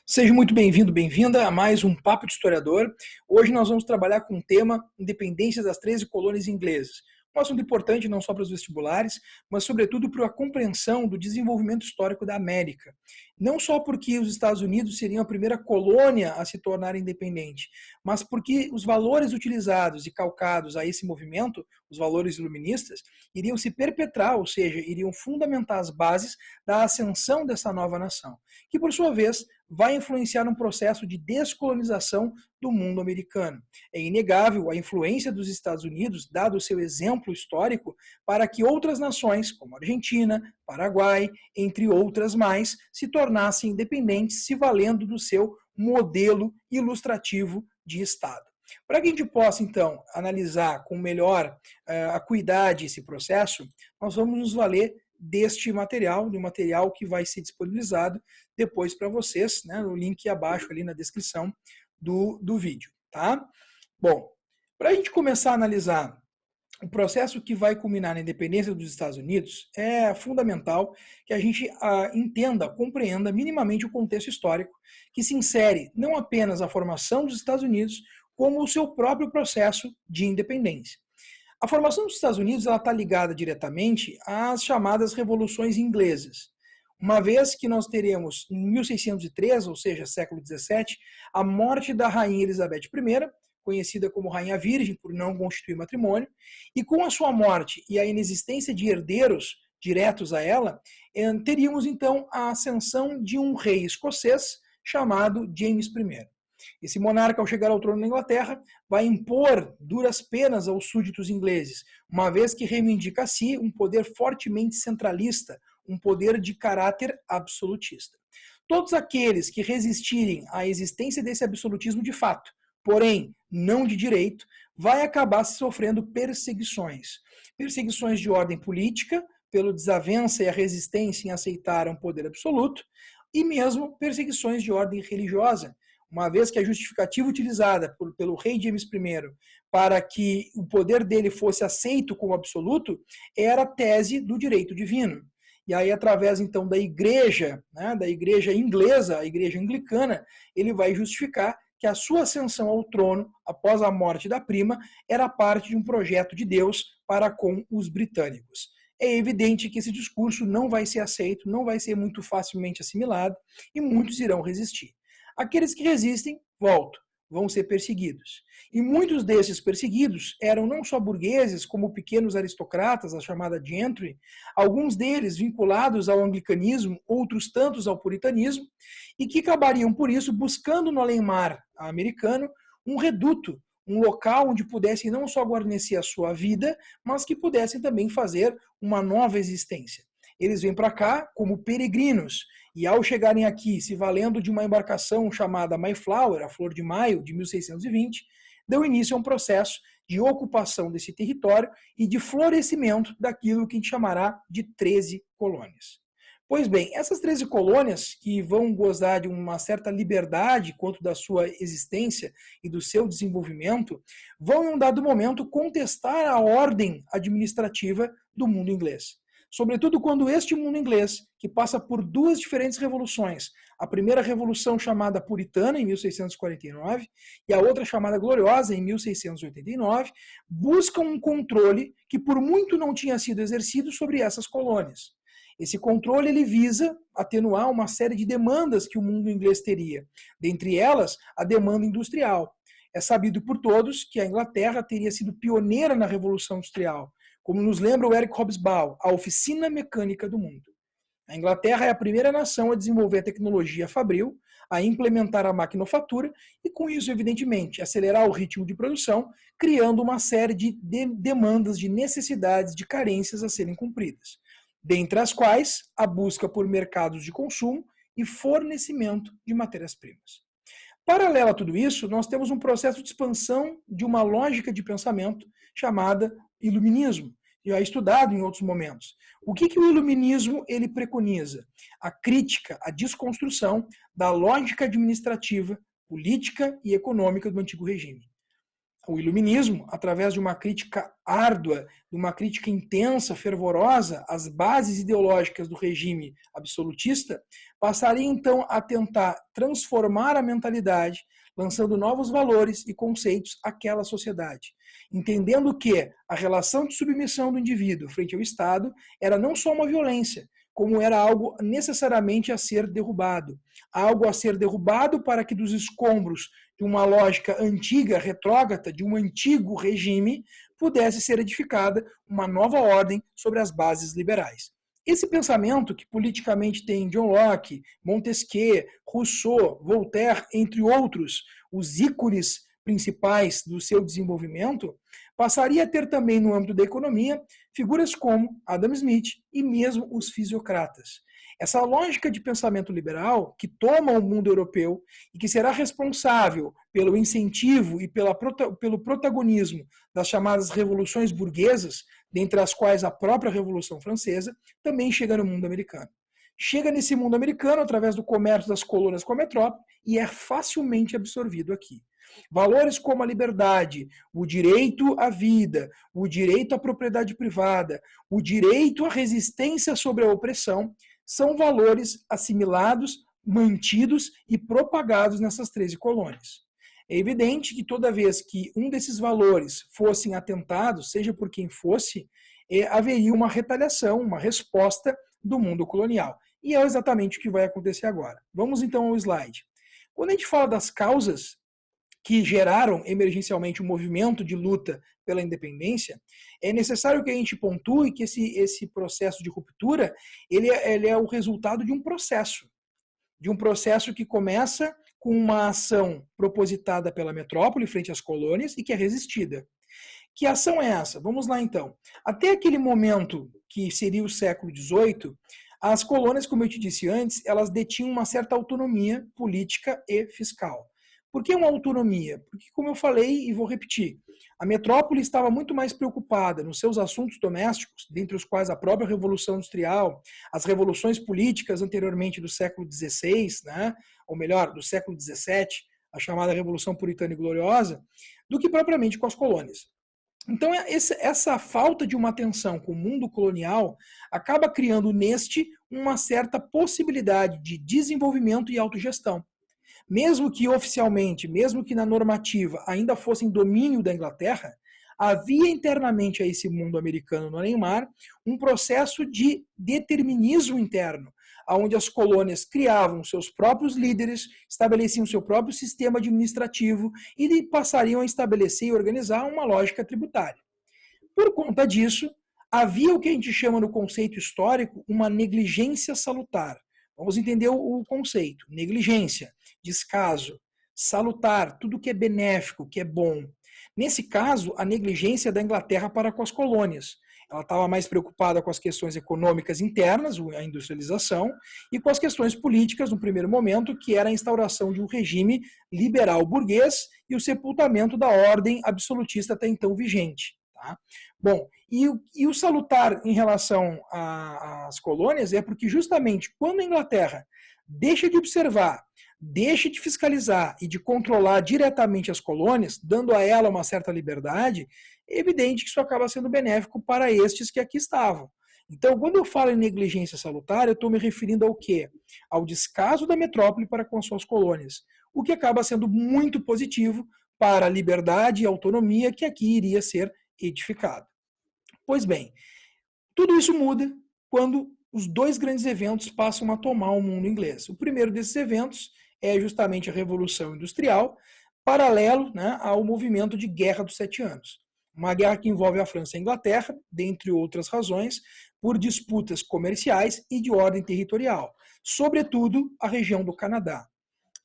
Seja muito bem-vindo, bem-vinda a mais um Papo de Historiador. Hoje nós vamos trabalhar com o tema Independência das 13 colônias inglesas. Um assunto importante não só para os vestibulares, mas sobretudo para a compreensão do desenvolvimento histórico da América. Não só porque os Estados Unidos seriam a primeira colônia a se tornar independente, mas porque os valores utilizados e calcados a esse movimento, os valores iluministas, iriam se perpetrar, ou seja, iriam fundamentar as bases da ascensão dessa nova nação, que por sua vez vai influenciar um processo de descolonização do mundo americano. É inegável a influência dos Estados Unidos, dado o seu exemplo histórico, para que outras nações, como Argentina, Paraguai, entre outras mais, se tornassem independentes, se valendo do seu modelo ilustrativo de Estado. Para que a gente possa, então, analisar com melhor acuidade esse processo, nós vamos nos valer deste material, de um material que vai ser disponibilizado depois para vocês, né, no link abaixo ali na descrição do vídeo, tá? Bom, para a gente começar a analisar o processo que vai culminar na independência dos Estados Unidos, é fundamental que a gente entenda, compreenda minimamente o contexto histórico que se insere não apenas a formação dos Estados Unidos, como o seu próprio processo de independência. A formação dos Estados Unidos está ligada diretamente às chamadas revoluções inglesas. Uma vez que nós teremos em 1603, ou seja, século XVII, a morte da rainha Elizabeth I, conhecida como Rainha Virgem por não constituir matrimônio, e com a sua morte e a inexistência de herdeiros diretos a ela, teríamos então a ascensão de um rei escocês chamado James I. Esse monarca, ao chegar ao trono da Inglaterra, vai impor duras penas aos súditos ingleses, uma vez que reivindica a si um poder fortemente centralista, um poder de caráter absolutista. Todos aqueles que resistirem à existência desse absolutismo de fato, porém não de direito, vai acabar sofrendo perseguições. Perseguições de ordem política, pela desavença e a resistência em aceitar um poder absoluto, e mesmo perseguições de ordem religiosa, uma vez que a justificativa utilizada pelo rei James I para que o poder dele fosse aceito como absoluto era a tese do direito divino. E aí, através, então, da igreja, né, da igreja inglesa, a igreja anglicana, ele vai justificar que a sua ascensão ao trono, após a morte da prima, era parte de um projeto de Deus para com os britânicos. É evidente que esse discurso não vai ser aceito, não vai ser muito facilmente assimilado, e muitos irão resistir. Aqueles que resistem, vão ser perseguidos. E muitos desses perseguidos eram não só burgueses, como pequenos aristocratas, a chamada gentry, alguns deles vinculados ao anglicanismo, outros tantos ao puritanismo, e que acabariam, por isso, buscando no além-mar americano um reduto, um local onde pudessem não só guarnecer a sua vida, mas que pudessem também fazer uma nova existência. Eles vêm para cá como peregrinos, e ao chegarem aqui, se valendo de uma embarcação chamada Mayflower, a Flor de Maio, de 1620, deu início a um processo de ocupação desse território e de florescimento daquilo que a gente chamará de 13 colônias. Pois bem, essas 13 colônias, que vão gozar de uma certa liberdade quanto da sua existência e do seu desenvolvimento, vão em um dado momento contestar a ordem administrativa do mundo inglês. Sobretudo quando este mundo inglês, que passa por duas diferentes revoluções, a primeira revolução chamada puritana, em 1649, e a outra chamada gloriosa, em 1689, buscam um controle que por muito não tinha sido exercido sobre essas colônias. Esse controle ele visa atenuar uma série de demandas que o mundo inglês teria, dentre elas a demanda industrial. É sabido por todos que a Inglaterra teria sido pioneira na Revolução Industrial, como nos lembra o Eric Hobsbawm, a oficina mecânica do mundo. A Inglaterra é a primeira nação a desenvolver a tecnologia fabril, a implementar a maquinofatura e, com isso, evidentemente, acelerar o ritmo de produção, criando uma série de demandas, de necessidades, de carências a serem cumpridas, dentre as quais a busca por mercados de consumo e fornecimento de matérias-primas. Paralelo a tudo isso, nós temos um processo de expansão de uma lógica de pensamento chamada iluminismo, já estudado em outros momentos. O que o iluminismo ele preconiza? A crítica, a desconstrução da lógica administrativa, política e econômica do antigo regime. O iluminismo, através de uma crítica árdua, de uma crítica intensa, fervorosa às bases ideológicas do regime absolutista, passaria então a tentar transformar a mentalidade, lançando novos valores e conceitos àquela sociedade, entendendo que a relação de submissão do indivíduo frente ao Estado era não só uma violência, como era algo necessariamente a ser derrubado. Algo a ser derrubado para que dos escombros de uma lógica antiga, retrógrada, de um antigo regime, pudesse ser edificada uma nova ordem sobre as bases liberais. Esse pensamento, que politicamente tem John Locke, Montesquieu, Rousseau, Voltaire, entre outros, os ícones principais do seu desenvolvimento, passaria a ter também no âmbito da economia figuras como Adam Smith e mesmo os fisiocratas. Essa lógica de pensamento liberal que toma o mundo europeu e que será responsável pelo incentivo e pelo protagonismo das chamadas revoluções burguesas, dentre as quais a própria Revolução Francesa, também chega no mundo americano. Chega nesse mundo americano através do comércio das colônias com a metrópole e é facilmente absorvido aqui. Valores como a liberdade, o direito à vida, o direito à propriedade privada, o direito à resistência sobre a opressão, são valores assimilados, mantidos e propagados nessas 13 colônias. É evidente que toda vez que um desses valores fossem atentados, seja por quem fosse, haveria uma retaliação, uma resposta do mundo colonial. E é exatamente o que vai acontecer agora. Vamos então ao slide. Quando a gente fala das causas que geraram emergencialmente o movimento de luta pela independência, é necessário que a gente pontue que esse processo de ruptura ele é o resultado de um processo que começa com uma ação propositada pela metrópole frente às colônias e que é resistida. Que ação é essa? Vamos lá então. Até aquele momento, que seria o século XVIII, as colônias, como eu te disse antes, elas detinham uma certa autonomia política e fiscal. Por que uma autonomia? Porque, como eu falei e vou repetir, a metrópole estava muito mais preocupada nos seus assuntos domésticos, dentre os quais a própria Revolução Industrial, as revoluções políticas anteriormente do século XVI, né, ou melhor, do século XVII, a chamada Revolução Puritana e Gloriosa, do que propriamente com as colônias. Então, essa falta de uma atenção com o mundo colonial acaba criando neste uma certa possibilidade de desenvolvimento e autogestão. Mesmo que oficialmente, mesmo que na normativa ainda fosse em domínio da Inglaterra, havia internamente a esse mundo americano no além-mar um processo de determinismo interno, onde as colônias criavam seus próprios líderes, estabeleciam seu próprio sistema administrativo e passariam a estabelecer e organizar uma lógica tributária. Por conta disso, havia o que a gente chama no conceito histórico uma negligência salutar. Vamos entender o conceito. Negligência, descaso, salutar, tudo que é benéfico, que é bom. Nesse caso, a negligência da Inglaterra para com as colônias. Ela estava mais preocupada com as questões econômicas internas, a industrialização, e com as questões políticas, no primeiro momento, que era a instauração de um regime liberal burguês e o sepultamento da ordem absolutista até então vigente. Tá? Bom, e o salutar em relação às colônias é porque justamente quando a Inglaterra deixa de observar, deixa de fiscalizar e de controlar diretamente as colônias, dando a ela uma certa liberdade, é evidente que isso acaba sendo benéfico para estes que aqui estavam. Então, quando eu falo em negligência salutar, eu estou me referindo ao quê? Ao descaso da metrópole para com as suas colônias, o que acaba sendo muito positivo para a liberdade e autonomia que aqui iria ser edificado. Pois bem, tudo isso muda quando os dois grandes eventos passam a tomar o mundo inglês. O primeiro desses eventos é justamente a Revolução Industrial, paralelo, né, ao movimento de Guerra dos 7 Anos. Uma guerra que envolve a França e a Inglaterra, dentre outras razões, por disputas comerciais e de ordem territorial, sobretudo a região do Canadá.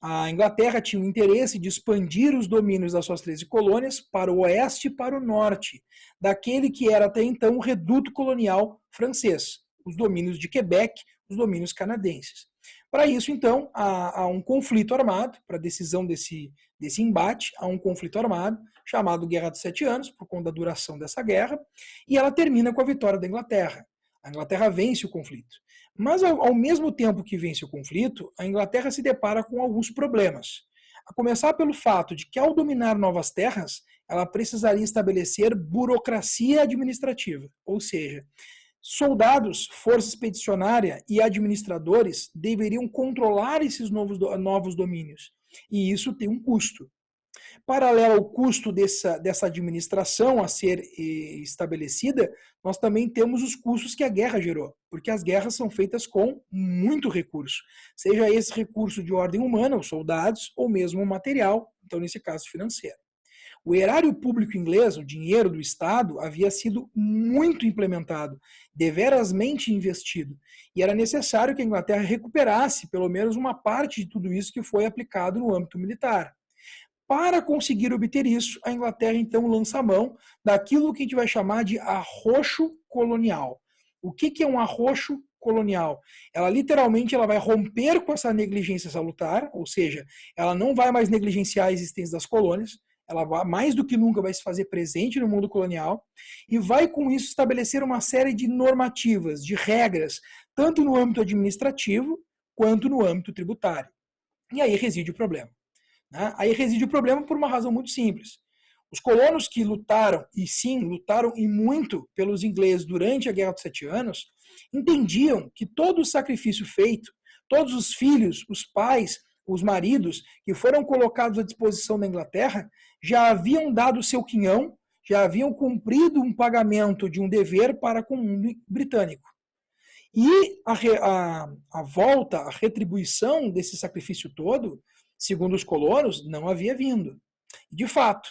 A Inglaterra tinha o interesse de expandir os domínios das suas 13 colônias para o oeste e para o norte, daquele que era até então o reduto colonial francês, os domínios de Quebec, os domínios canadenses. Para isso, então, há um conflito armado, para a decisão desse embate, há um conflito armado, chamado Guerra dos 7 Anos, por conta da duração dessa guerra, e ela termina com a vitória da Inglaterra. A Inglaterra vence o conflito. Mas, ao mesmo tempo que vence o conflito, a Inglaterra se depara com alguns problemas. A começar pelo fato de que, ao dominar novas terras, ela precisaria estabelecer burocracia administrativa, ou seja, soldados, força expedicionária e administradores deveriam controlar esses novos domínios, e isso tem um custo. Paralelo ao custo dessa administração a ser estabelecida, nós também temos os custos que a guerra gerou, porque as guerras são feitas com muito recurso, seja esse recurso de ordem humana, os soldados, ou mesmo o material, então nesse caso financeiro. O erário público inglês, o dinheiro do Estado, havia sido muito implementado, deverasmente investido, e era necessário que a Inglaterra recuperasse pelo menos uma parte de tudo isso que foi aplicado no âmbito militar. Para conseguir obter isso, a Inglaterra então lança a mão daquilo que a gente vai chamar de arroxo colonial. O que é um arroxo colonial? Ela literalmente vai romper com essa negligência salutar, ou seja, ela não vai mais negligenciar a existência das colônias, ela vai, mais do que nunca vai se fazer presente no mundo colonial e vai com isso estabelecer uma série de normativas, de regras, tanto no âmbito administrativo quanto no âmbito tributário. E aí reside o problema. Aí reside o problema por uma razão muito simples. Os colonos que lutaram, e sim, lutaram e muito pelos ingleses durante a Guerra dos 7 Anos, entendiam que todo o sacrifício feito, todos os filhos, os pais, os maridos que foram colocados à disposição da Inglaterra já haviam dado seu quinhão, já haviam cumprido um pagamento de um dever para com o mundo britânico. E a volta, a retribuição desse sacrifício todo, segundo os colonos, não havia vindo. De fato,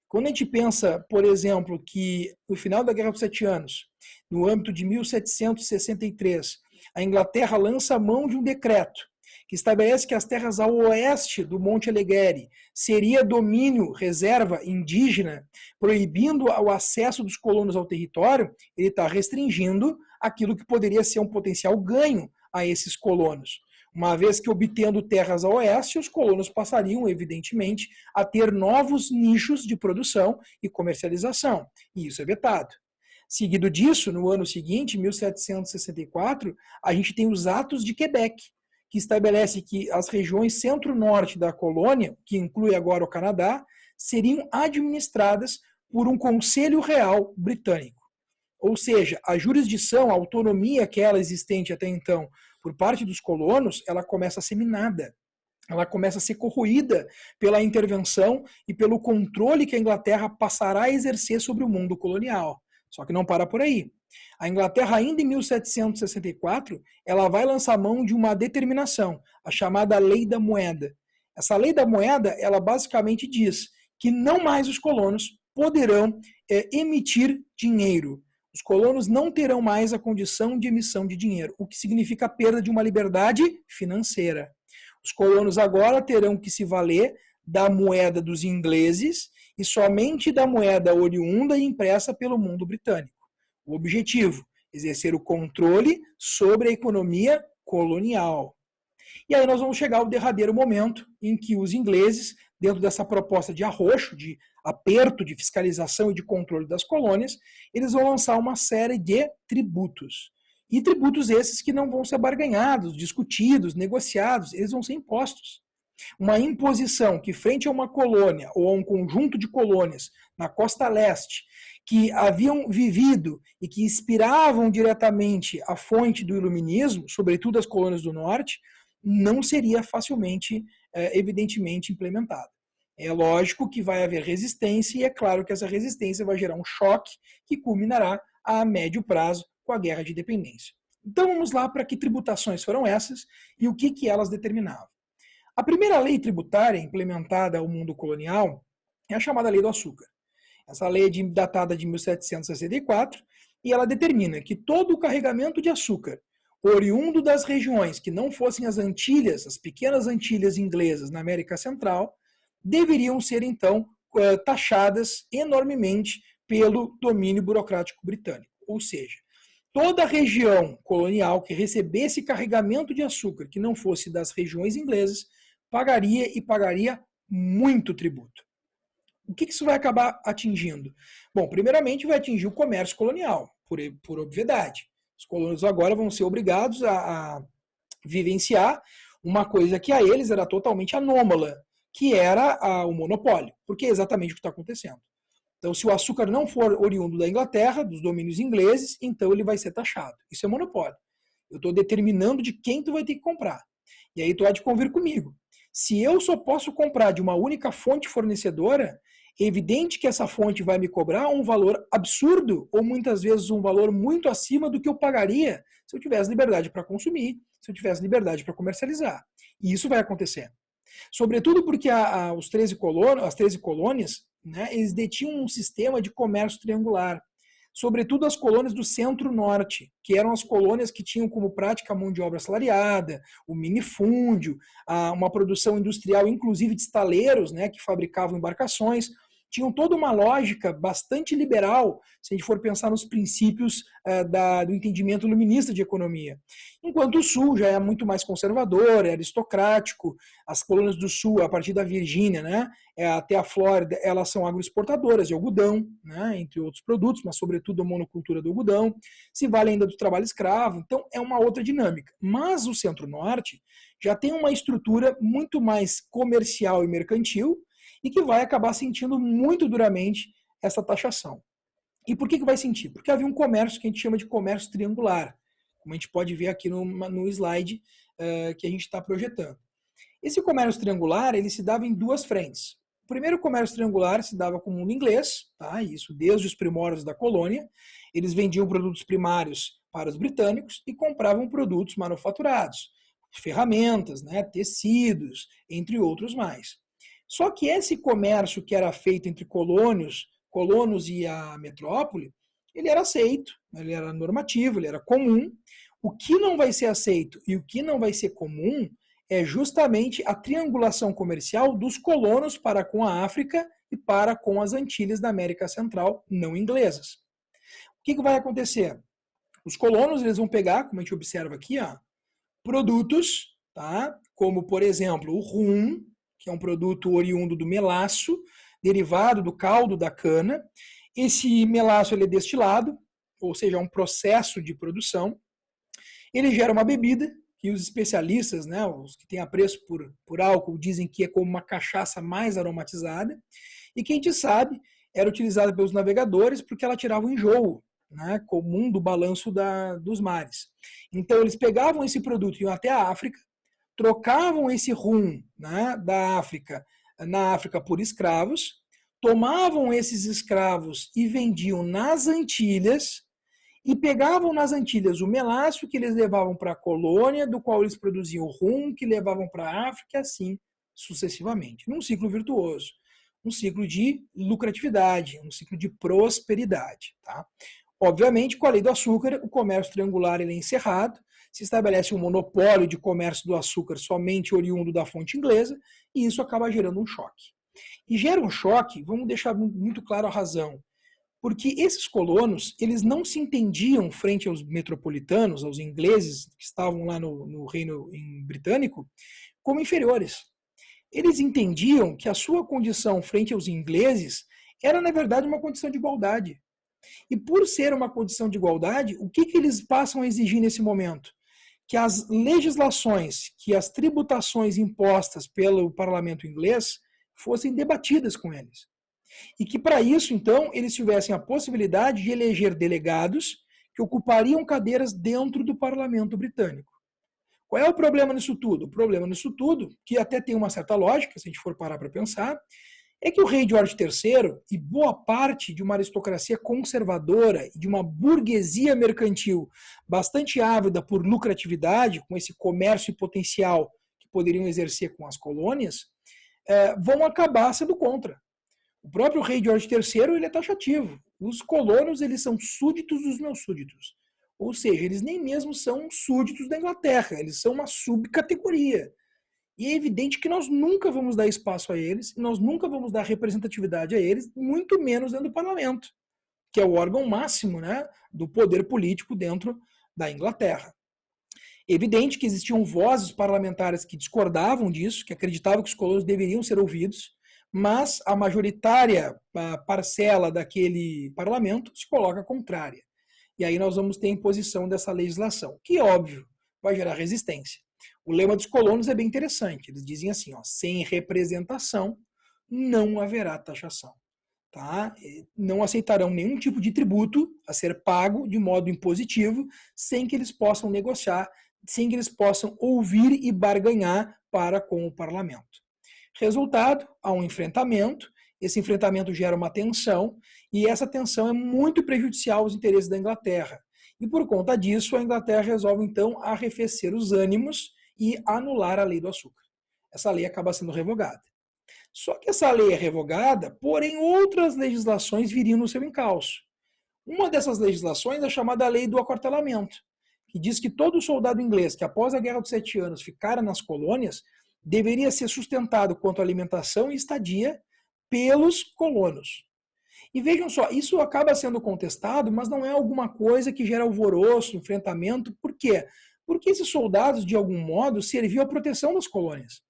quando a gente pensa, por exemplo, que no final da Guerra dos 7 Anos, no âmbito de 1763, a Inglaterra lança a mão de um decreto que estabelece que as terras ao oeste do Monte Alighieri seria domínio, reserva indígena, proibindo o acesso dos colonos ao território, ele está restringindo aquilo que poderia ser um potencial ganho a esses colonos. Uma vez que obtendo terras a oeste, os colonos passariam, evidentemente, a ter novos nichos de produção e comercialização, e isso é vetado. Seguido disso, no ano seguinte, 1764, a gente tem os Atos de Quebec, que estabelece que as regiões centro-norte da colônia, que inclui agora o Canadá, seriam administradas por um Conselho Real britânico. Ou seja, a jurisdição, a autonomia que era existente até então por parte dos colonos, ela começa a ser minada. Ela começa a ser corroída pela intervenção e pelo controle que a Inglaterra passará a exercer sobre o mundo colonial. Só que não para por aí. A Inglaterra, ainda em 1764, ela vai lançar mão de uma determinação, a chamada Lei da Moeda. Essa Lei da Moeda, ela basicamente diz que não mais os colonos poderão emitir dinheiro. Os colonos não terão mais a condição de emissão de dinheiro, o que significa a perda de uma liberdade financeira. Os colonos agora terão que se valer da moeda dos ingleses e somente da moeda oriunda e impressa pelo mundo britânico. O objetivo, exercer o controle sobre a economia colonial. E aí nós vamos chegar ao derradeiro momento em que os ingleses, dentro dessa proposta de arroxo, de aperto, de fiscalização e de controle das colônias, eles vão lançar uma série de tributos. E tributos esses que não vão ser barganhados, discutidos, negociados, eles vão ser impostos. Uma imposição que, frente a uma colônia ou a um conjunto de colônias na costa leste, que haviam vivido e que inspiravam diretamente a fonte do iluminismo, sobretudo as colônias do norte, não seria facilmente, evidentemente, implementada. É lógico que vai haver resistência e é claro que essa resistência vai gerar um choque que culminará a médio prazo com a Guerra de Independência. Então vamos lá para que tributações foram essas e o que elas determinavam. A primeira lei tributária implementada ao mundo colonial é a chamada Lei do Açúcar. Essa lei é datada de 1764 e ela determina que todo o carregamento de açúcar oriundo das regiões que não fossem as Antilhas, as pequenas Antilhas inglesas na América Central, deveriam ser então taxadas enormemente pelo domínio burocrático britânico. Ou seja, toda a região colonial que recebesse carregamento de açúcar que não fosse das regiões inglesas, pagaria e pagaria muito tributo. O que isso vai acabar atingindo? Bom, primeiramente vai atingir o comércio colonial, por obviedade. Os colonos agora vão ser obrigados a vivenciar uma coisa que a eles era totalmente anômala, que era o monopólio, porque é exatamente o que está acontecendo. Então, se o açúcar não for oriundo da Inglaterra, dos domínios ingleses, então ele vai ser taxado. Isso é monopólio. Eu estou determinando de quem tu vai ter que comprar. E aí tu há de convir comigo. Se eu só posso comprar de uma única fonte fornecedora, é evidente que essa fonte vai me cobrar um valor absurdo, ou muitas vezes um valor muito acima do que eu pagaria se eu tivesse liberdade para consumir, se eu tivesse liberdade para comercializar. E isso vai acontecer. Sobretudo porque as 13 colônias, né, eles detinham um sistema de comércio triangular. Sobretudo as colônias do centro-norte, que eram as colônias que tinham como prática a mão de obra assalariada, o minifúndio, uma produção industrial, inclusive de estaleiros, né, que fabricavam embarcações. Tinham toda uma lógica bastante liberal, se a gente for pensar nos princípios do entendimento iluminista de economia. Enquanto o Sul já é muito mais conservador, é aristocrático, as colônias do Sul, a partir da Virgínia, né, até a Flórida, elas são agroexportadoras de algodão, né, entre outros produtos, mas sobretudo a monocultura do algodão, se vale ainda do trabalho escravo, então é uma outra dinâmica. Mas o Centro-Norte já tem uma estrutura muito mais comercial e mercantil, e que vai acabar sentindo muito duramente essa taxação. E por que vai sentir? Porque havia um comércio que a gente chama de comércio triangular, como a gente pode ver aqui no slide que a gente está projetando. Esse comércio triangular ele se dava em duas frentes. O primeiro comércio triangular se dava com o mundo inglês, tá? Isso desde os primórdios da colônia. Eles vendiam produtos primários para os britânicos e compravam produtos manufaturados, ferramentas, né, tecidos, entre outros mais. Só que esse comércio que era feito entre colonos e a metrópole, ele era aceito, ele era normativo, ele era comum. O que não vai ser aceito e o que não vai ser comum é justamente a triangulação comercial dos colonos para com a África e para com as Antilhas da América Central não inglesas. O que vai acontecer? Os colonos eles vão pegar, como a gente observa aqui, produtos, tá? Como, por exemplo, o rum, que é um produto oriundo do melaço, derivado do caldo da cana. Esse melaço ele é destilado, ou seja, é um processo de produção. Ele gera uma bebida, que os especialistas, né, os que têm apreço por álcool, dizem que é como uma cachaça mais aromatizada, e que a gente sabe era utilizada pelos navegadores porque ela tirava o enjoo, né, comum do balanço dos mares. Então eles pegavam esse produto e iam até a África, trocavam esse rum, né, na África por escravos, tomavam esses escravos e vendiam nas Antilhas, e pegavam nas Antilhas o melaço que eles levavam para a colônia, do qual eles produziam o rum, que levavam para a África, e assim sucessivamente. Num ciclo virtuoso, um ciclo de lucratividade, um ciclo de prosperidade. Tá? Obviamente, com a lei do açúcar, o comércio triangular ele é encerrado, se estabelece um monopólio de comércio do açúcar somente oriundo da fonte inglesa, e isso acaba gerando um choque. E gera um choque, vamos deixar muito claro a razão, porque esses colonos, eles não se entendiam frente aos metropolitanos, aos ingleses que estavam lá no reino britânico, como inferiores. Eles entendiam que a sua condição frente aos ingleses era, na verdade, uma condição de igualdade. E por ser uma condição de igualdade, o que eles passam a exigir nesse momento? Que as legislações, que as tributações impostas pelo parlamento inglês fossem debatidas com eles. E que para isso, então, eles tivessem a possibilidade de eleger delegados que ocupariam cadeiras dentro do parlamento britânico. Qual é o problema nisso tudo? O problema nisso tudo, que até tem uma certa lógica, se a gente for parar para pensar, é que o rei George III e boa parte de uma aristocracia conservadora e de uma burguesia mercantil bastante ávida por lucratividade, com esse comércio potencial que poderiam exercer com as colônias, vão acabar sendo contra. O próprio rei George III ele é taxativo. Os colonos eles são súditos dos meus súditos. Ou seja, eles nem mesmo são súditos da Inglaterra, eles são uma subcategoria. E é evidente que nós nunca vamos dar espaço a eles, nós nunca vamos dar representatividade a eles, muito menos dentro do parlamento, que é o órgão máximo, né, do poder político dentro da Inglaterra. É evidente que existiam vozes parlamentares que discordavam disso, que acreditavam que os colonos deveriam ser ouvidos, mas a majoritária parcela daquele parlamento se coloca contrária. E aí nós vamos ter a imposição dessa legislação, que, óbvio, vai gerar resistência. O lema dos colonos é bem interessante. Eles dizem assim, sem representação não haverá taxação. tá? Não aceitarão nenhum tipo de tributo a ser pago de modo impositivo, sem que eles possam negociar, sem que eles possam ouvir e barganhar para com o parlamento. Resultado, há um enfrentamento, esse enfrentamento gera uma tensão, e essa tensão é muito prejudicial aos interesses da Inglaterra. E por conta disso, a Inglaterra resolve então arrefecer os ânimos e anular a lei do açúcar. Essa lei acaba sendo revogada. Só que essa lei é revogada, porém outras legislações viriam no seu encalço. Uma dessas legislações é a chamada Lei do Aquartelamento, que diz que todo soldado inglês que após a Guerra dos 7 Anos ficara nas colônias deveria ser sustentado quanto à alimentação e estadia pelos colonos. E vejam só, isso acaba sendo contestado, mas não é alguma coisa que gera alvoroço, enfrentamento. Por quê? Porque esses soldados, de algum modo, serviam à proteção das colônias.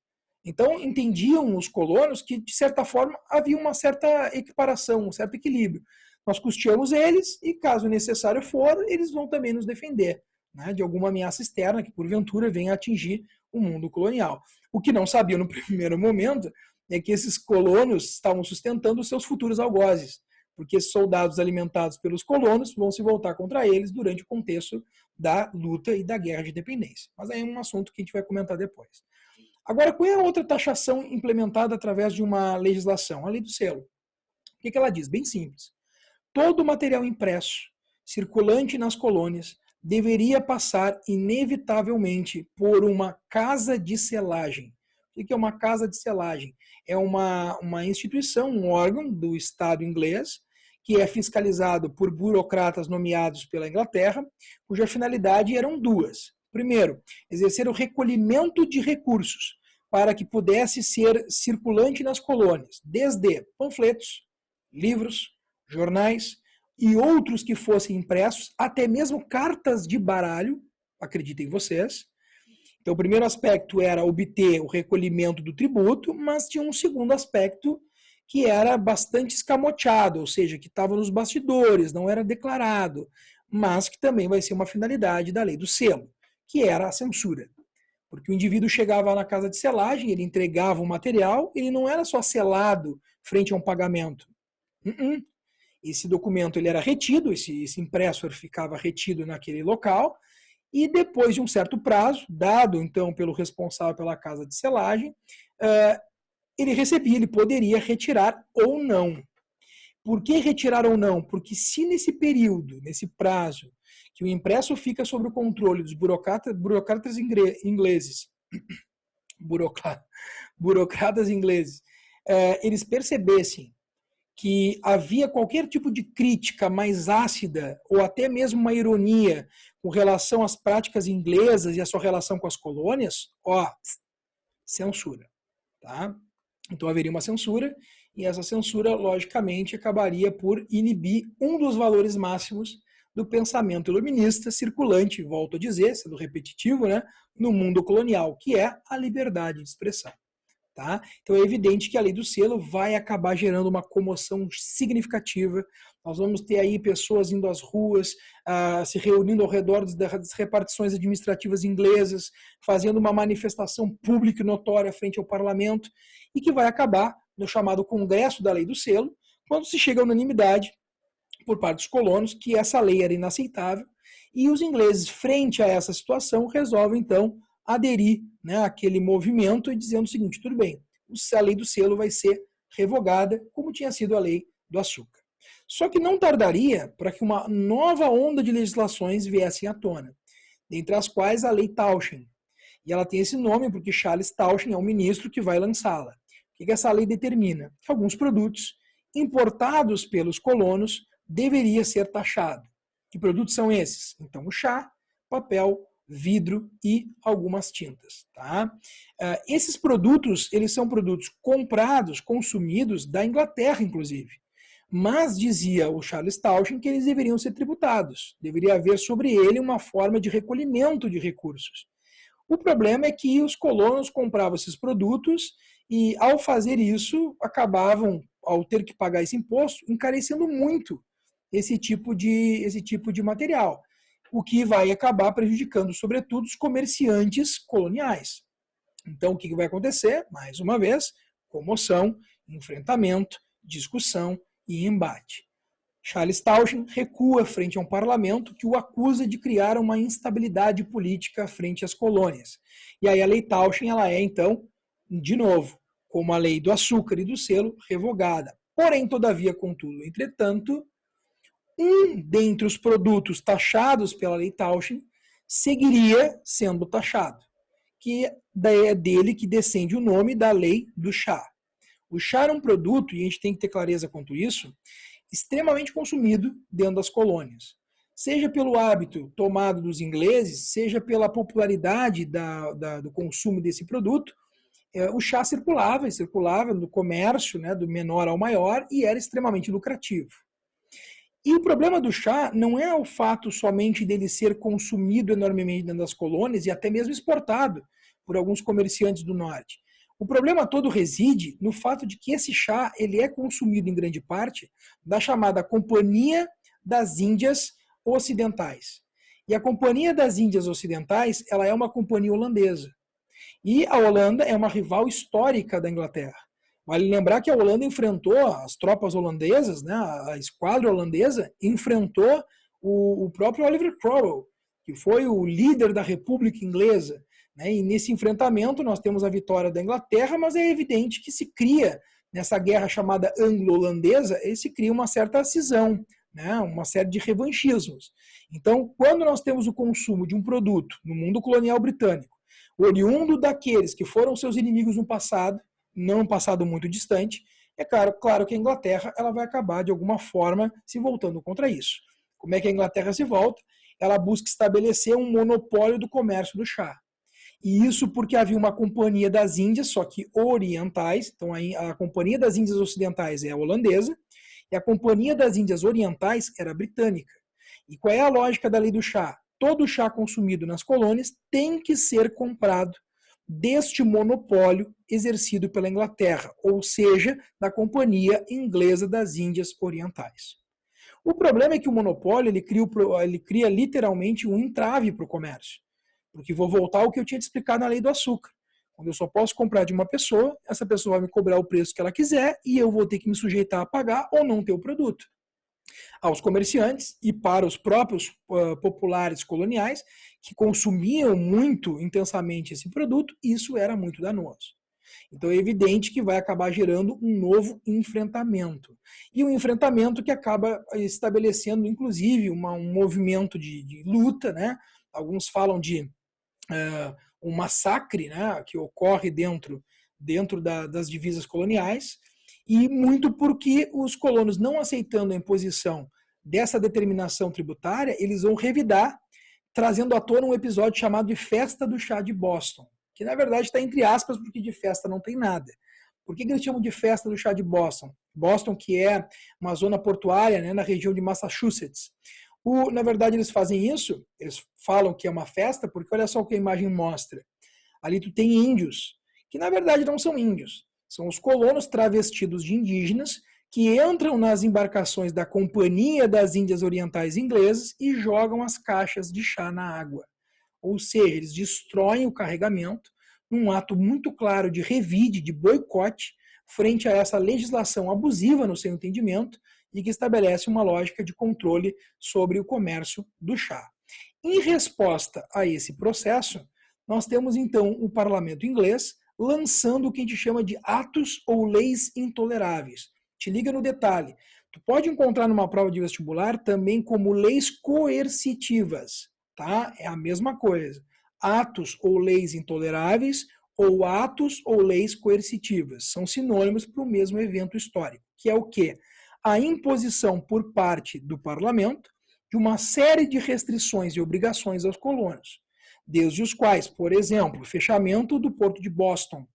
Então, entendiam os colonos que, de certa forma, havia uma certa equiparação, um certo equilíbrio. Nós custeamos eles e, caso necessário for, eles vão também nos defender, né, de alguma ameaça externa que, porventura, venha a atingir o mundo colonial. O que não sabiam no primeiro momento é que esses colonos estavam sustentando os seus futuros algozes, porque esses soldados alimentados pelos colonos vão se voltar contra eles durante o contexto da luta e da guerra de independência. Mas aí é um assunto que a gente vai comentar depois. Agora, qual é a outra taxação implementada através de uma legislação? A lei do selo. O que ela diz? Bem simples. Todo material impresso, circulante nas colônias, deveria passar inevitavelmente por uma casa de selagem. O que é uma casa de selagem? É uma instituição, um órgão do Estado inglês, que é fiscalizado por burocratas nomeados pela Inglaterra, cuja finalidade eram duas. Primeiro, exercer o recolhimento de recursos para que pudesse ser circulante nas colônias, desde panfletos, livros, jornais e outros que fossem impressos, até mesmo cartas de baralho, acreditem vocês. Então, o primeiro aspecto era obter o recolhimento do tributo, mas tinha um segundo aspecto que era bastante escamoteado, ou seja, que estava nos bastidores, não era declarado, mas que também vai ser uma finalidade da lei do selo, que era a censura. Porque o indivíduo chegava na casa de selagem, ele entregava o material, ele não era só selado frente a um pagamento. Esse documento ele era retido, esse impresso ficava retido naquele local, e depois de um certo prazo, dado então pelo responsável pela casa de selagem, ele poderia retirar ou não. Por que retirar ou não? Porque se nesse período, nesse prazo, que o impresso fica sob o controle dos burocratas ingleses, eles percebessem que havia qualquer tipo de crítica mais ácida ou até mesmo uma ironia com relação às práticas inglesas e a sua relação com as colônias, censura, tá? Então haveria uma censura e essa censura, logicamente, acabaria por inibir um dos valores máximos do pensamento iluminista circulante, volto a dizer, sendo repetitivo, né, no mundo colonial, que é a liberdade de expressão. Tá? Então é evidente que a lei do selo vai acabar gerando uma comoção significativa. Nós vamos ter aí pessoas indo às ruas, se reunindo ao redor das repartições administrativas inglesas, fazendo uma manifestação pública e notória frente ao parlamento, e que vai acabar no chamado Congresso da Lei do Selo, quando se chega à unanimidade por parte dos colonos que essa lei era inaceitável, e os ingleses, frente a essa situação, resolvem então aderir, né, àquele movimento e dizendo o seguinte: tudo bem, a lei do selo vai ser revogada, como tinha sido a lei do açúcar. Só que não tardaria para que uma nova onda de legislações viessem à tona, dentre as quais a Lei Townshend. E ela tem esse nome porque Charles Townshend é o ministro que vai lançá-la. O que essa lei determina? Que alguns produtos importados pelos colonos deveria ser taxado. Que produtos são esses? Então, o chá, papel, vidro e algumas tintas. Tá? Esses produtos, eles são produtos comprados, consumidos da Inglaterra, inclusive. Mas dizia o Charles Townshend que eles deveriam ser tributados. Deveria haver sobre ele uma forma de recolhimento de recursos. O problema é que os colonos compravam esses produtos e, ao fazer isso, acabavam, ao ter que pagar esse imposto, encarecendo muito esse tipo de material, o que vai acabar prejudicando, sobretudo, os comerciantes coloniais. Então, o que vai acontecer? Mais uma vez, comoção, enfrentamento, discussão e embate. Charles Townshend recua frente a um parlamento que o acusa de criar uma instabilidade política frente às colônias. E aí a lei Townshend ela é, então, de novo, como a lei do açúcar e do selo, revogada. Porém, todavia, contudo, entretanto, um dentre os produtos taxados pela lei Townshend seguiria sendo taxado, que é dele que descende o nome da lei do chá. O chá era um produto, e a gente tem que ter clareza quanto isso, extremamente consumido dentro das colônias. Seja pelo hábito tomado dos ingleses, seja pela popularidade do consumo desse produto, o chá circulava no comércio, né, do menor ao maior, e era extremamente lucrativo. E o problema do chá não é o fato somente dele ser consumido enormemente dentro das colônias e até mesmo exportado por alguns comerciantes do norte. O problema todo reside no fato de que esse chá ele é consumido em grande parte da chamada Companhia das Índias Ocidentais. E a Companhia das Índias Ocidentais ela é uma companhia holandesa. E a Holanda é uma rival histórica da Inglaterra. Vale lembrar que a Holanda enfrentou as tropas holandesas, né, a esquadra holandesa enfrentou o próprio Oliver Cromwell, que foi o líder da República Inglesa. Né, e nesse enfrentamento nós temos a vitória da Inglaterra, mas é evidente que se cria, nessa guerra chamada anglo-holandesa, se cria uma certa cisão, né, uma série de revanchismos. Então, quando nós temos o consumo de um produto no mundo colonial britânico, oriundo daqueles que foram seus inimigos no passado, não um passado muito distante, é claro que a Inglaterra ela vai acabar, de alguma forma, se voltando contra isso. Como é que a Inglaterra se volta? Ela busca estabelecer um monopólio do comércio do chá. E isso porque havia uma Companhia das Índias, só que orientais, então a Companhia das Índias Ocidentais é a holandesa, e a Companhia das Índias Orientais era a britânica. E qual é a lógica da lei do chá? Todo chá consumido nas colônias tem que ser comprado deste monopólio exercido pela Inglaterra, ou seja, da Companhia Inglesa das Índias Orientais. O problema é que o monopólio ele cria literalmente um entrave para o comércio, porque vou voltar ao que eu tinha te explicado na lei do açúcar. Quando eu só posso comprar de uma pessoa, essa pessoa vai me cobrar o preço que ela quiser e eu vou ter que me sujeitar a pagar ou não ter o produto. Aos comerciantes e para os próprios populares coloniais que consumiam muito intensamente esse produto, isso era muito danoso. Então é evidente que vai acabar gerando um novo enfrentamento. E um enfrentamento que acaba estabelecendo, inclusive, um movimento de luta, né? Alguns falam de um massacre, né, que ocorre dentro das divisas coloniais, e muito porque os colonos, não aceitando a imposição dessa determinação tributária, eles vão revidar, trazendo à tona um episódio chamado de Festa do Chá de Boston, que na verdade está entre aspas, porque de festa não tem nada. Por que eles chamam de Festa do Chá de Boston? Boston, que é uma zona portuária, né, na região de Massachusetts. Na verdade, eles fazem isso, eles falam que é uma festa, porque olha só o que a imagem mostra. Ali tu tem índios, que na verdade não são índios, são os colonos travestidos de indígenas que entram nas embarcações da Companhia das Índias Orientais Inglesas e jogam as caixas de chá na água. Ou seja, eles destroem o carregamento num ato muito claro de revide, de boicote, frente a essa legislação abusiva no seu entendimento e que estabelece uma lógica de controle sobre o comércio do chá. Em resposta a esse processo, nós temos então o parlamento inglês lançando o que a gente chama de atos ou leis intoleráveis. Te liga no detalhe. Tu pode encontrar numa prova de vestibular também como leis coercitivas, tá? É a mesma coisa. Atos ou leis intoleráveis ou atos ou leis coercitivas. São sinônimos para o mesmo evento histórico, que é o quê? A imposição por parte do parlamento de uma série de restrições e obrigações aos colonos, desde os quais, por exemplo, o fechamento do porto de Boston,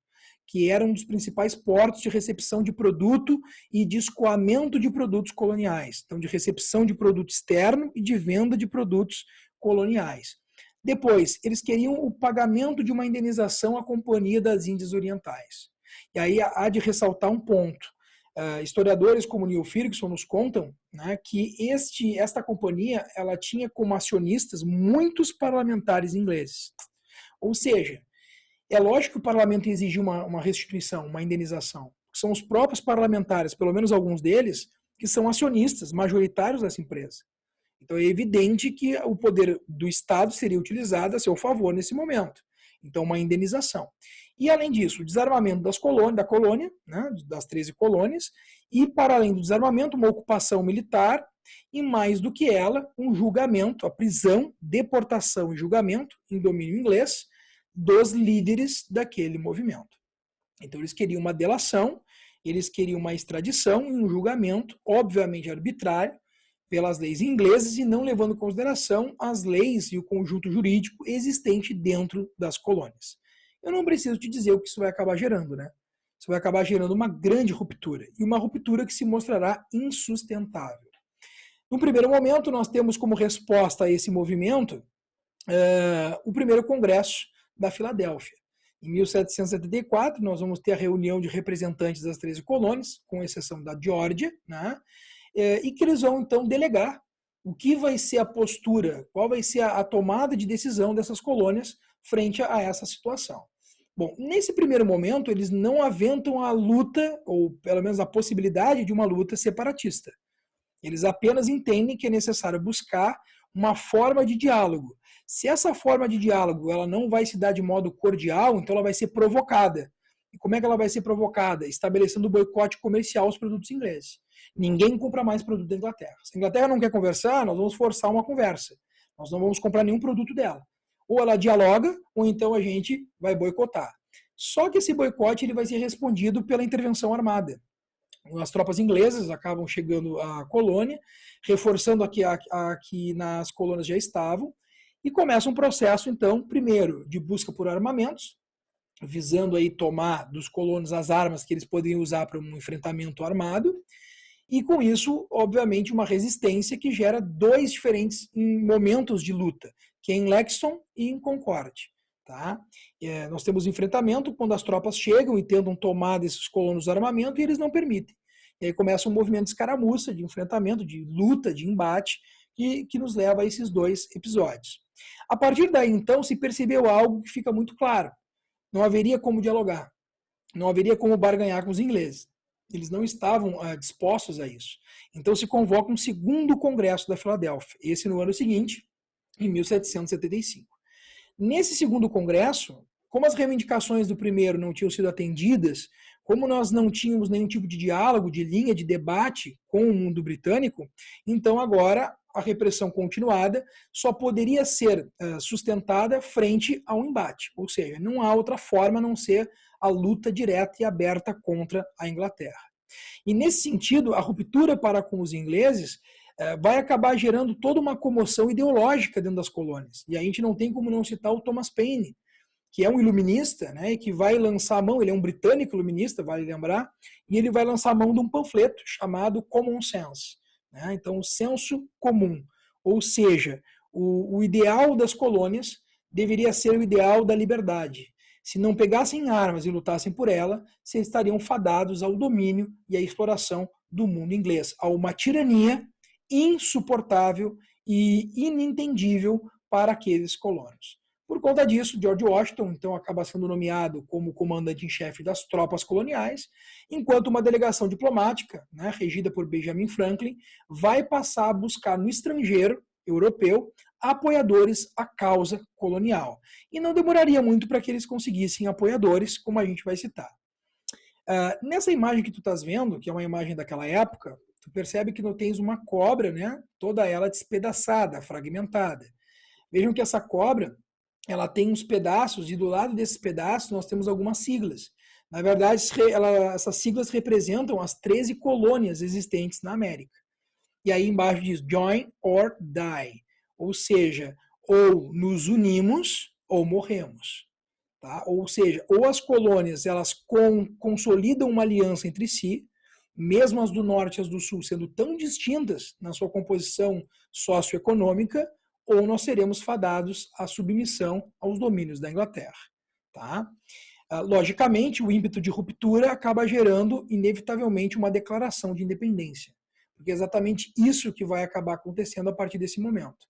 que era um dos principais portos de recepção de produto e de escoamento de produtos coloniais, então de recepção de produto externo e de venda de produtos coloniais. Depois, eles queriam o pagamento de uma indenização à Companhia das Índias Orientais. E aí há de ressaltar um ponto. Historiadores como Neil Ferguson nos contam, né, que esta companhia ela tinha como acionistas muitos parlamentares ingleses. Ou seja, é lógico que o parlamento exigiu uma restituição, uma indenização. São os próprios parlamentares, pelo menos alguns deles, que são acionistas majoritários dessa empresa. Então é evidente que o poder do Estado seria utilizado a seu favor nesse momento. Então, uma indenização. E, além disso, o desarmamento da colônia, né, das 13 colônias, e, para além do desarmamento, uma ocupação militar, e, mais do que ela, um julgamento, a prisão, deportação e julgamento, em domínio inglês, dos líderes daquele movimento. Então, eles queriam uma delação, eles queriam uma extradição e um julgamento, obviamente arbitrário, pelas leis inglesas e não levando em consideração as leis e o conjunto jurídico existente dentro das colônias. Eu não preciso te dizer o que isso vai acabar gerando, né? Isso vai acabar gerando uma grande ruptura, e uma ruptura que se mostrará insustentável. No primeiro momento, nós temos como resposta a esse movimento o primeiro Congresso da Filadélfia. Em 1774, nós vamos ter a reunião de representantes das 13 colônias, com exceção da Geórgia, né? E que eles vão, então, delegar o que vai ser a postura, qual vai ser a tomada de decisão dessas colônias frente a essa situação. Bom, nesse primeiro momento, eles não aventam a luta, ou pelo menos a possibilidade de uma luta separatista. Eles apenas entendem que é necessário buscar uma forma de diálogo. Se essa forma de diálogo ela não vai se dar de modo cordial, então ela vai ser provocada. E como é que ela vai ser provocada? Estabelecendo boicote comercial aos produtos ingleses. Ninguém compra mais produto da Inglaterra. Se a Inglaterra não quer conversar, nós vamos forçar uma conversa. Nós não vamos comprar nenhum produto dela. Ou ela dialoga, ou então a gente vai boicotar. Só que esse boicote ele vai ser respondido pela intervenção armada. As tropas inglesas acabam chegando à colônia, reforçando aqui nas colônias já estavam, e começa um processo, então, primeiro, de busca por armamentos, visando aí tomar dos colonos as armas que eles poderiam usar para um enfrentamento armado, e com isso, obviamente, uma resistência que gera dois diferentes momentos de luta, que é em Lexington e em Concord. Tá? Nós temos enfrentamento quando as tropas chegam e tentam tomar desses colonos armamento e eles não permitem. E aí começa um movimento de escaramuça, de enfrentamento, de luta, de embate, que nos leva a esses dois episódios. A partir daí, então, se percebeu algo que fica muito claro. Não haveria como dialogar, não haveria como barganhar com os ingleses. Eles não estavam dispostos a isso. Então se convoca um segundo congresso da Filadélfia, esse no ano seguinte, em 1775. Nesse segundo congresso, como as reivindicações do primeiro não tinham sido atendidas, como nós não tínhamos nenhum tipo de diálogo, de linha de debate com o mundo britânico, então agora a repressão continuada só poderia ser sustentada frente ao embate. Ou seja, não há outra forma a não ser a luta direta e aberta contra a Inglaterra. E nesse sentido, a ruptura para com os ingleses vai acabar gerando toda uma comoção ideológica dentro das colônias. E a gente não tem como não citar o Thomas Paine, que é um iluminista, né, e que vai lançar a mão, ele é um britânico iluminista, vale lembrar, e ele vai lançar a mão de um panfleto chamado Common Sense. Né? Então, o senso comum, ou seja, o ideal das colônias deveria ser o ideal da liberdade. Se não pegassem armas e lutassem por ela, se estariam fadados ao domínio e à exploração do mundo inglês, a uma tirania insuportável e inentendível para aqueles colonos. Por conta disso, George Washington então acaba sendo nomeado como comandante em chefe das tropas coloniais, enquanto uma delegação diplomática, né, regida por Benjamin Franklin, vai passar a buscar no estrangeiro europeu apoiadores à causa colonial. E não demoraria muito para que eles conseguissem apoiadores, como a gente vai citar. Nessa imagem que tu estás vendo, que é uma imagem daquela época, tu percebe que não tens uma cobra, né, toda ela despedaçada, fragmentada. Vejam que essa cobra ela tem uns pedaços, e do lado desses pedaços nós temos algumas siglas. Na verdade, essas siglas representam as 13 colônias existentes na América. E aí embaixo diz join or die, ou seja, ou nos unimos ou morremos. Tá? Ou seja, ou as colônias elas consolidam uma aliança entre si, mesmo as do norte e as do sul sendo tão distintas na sua composição socioeconômica, ou nós seremos fadados à submissão aos domínios da Inglaterra. Tá? Logicamente, o ímpeto de ruptura acaba gerando, inevitavelmente, uma declaração de independência, porque é exatamente isso que vai acabar acontecendo a partir desse momento.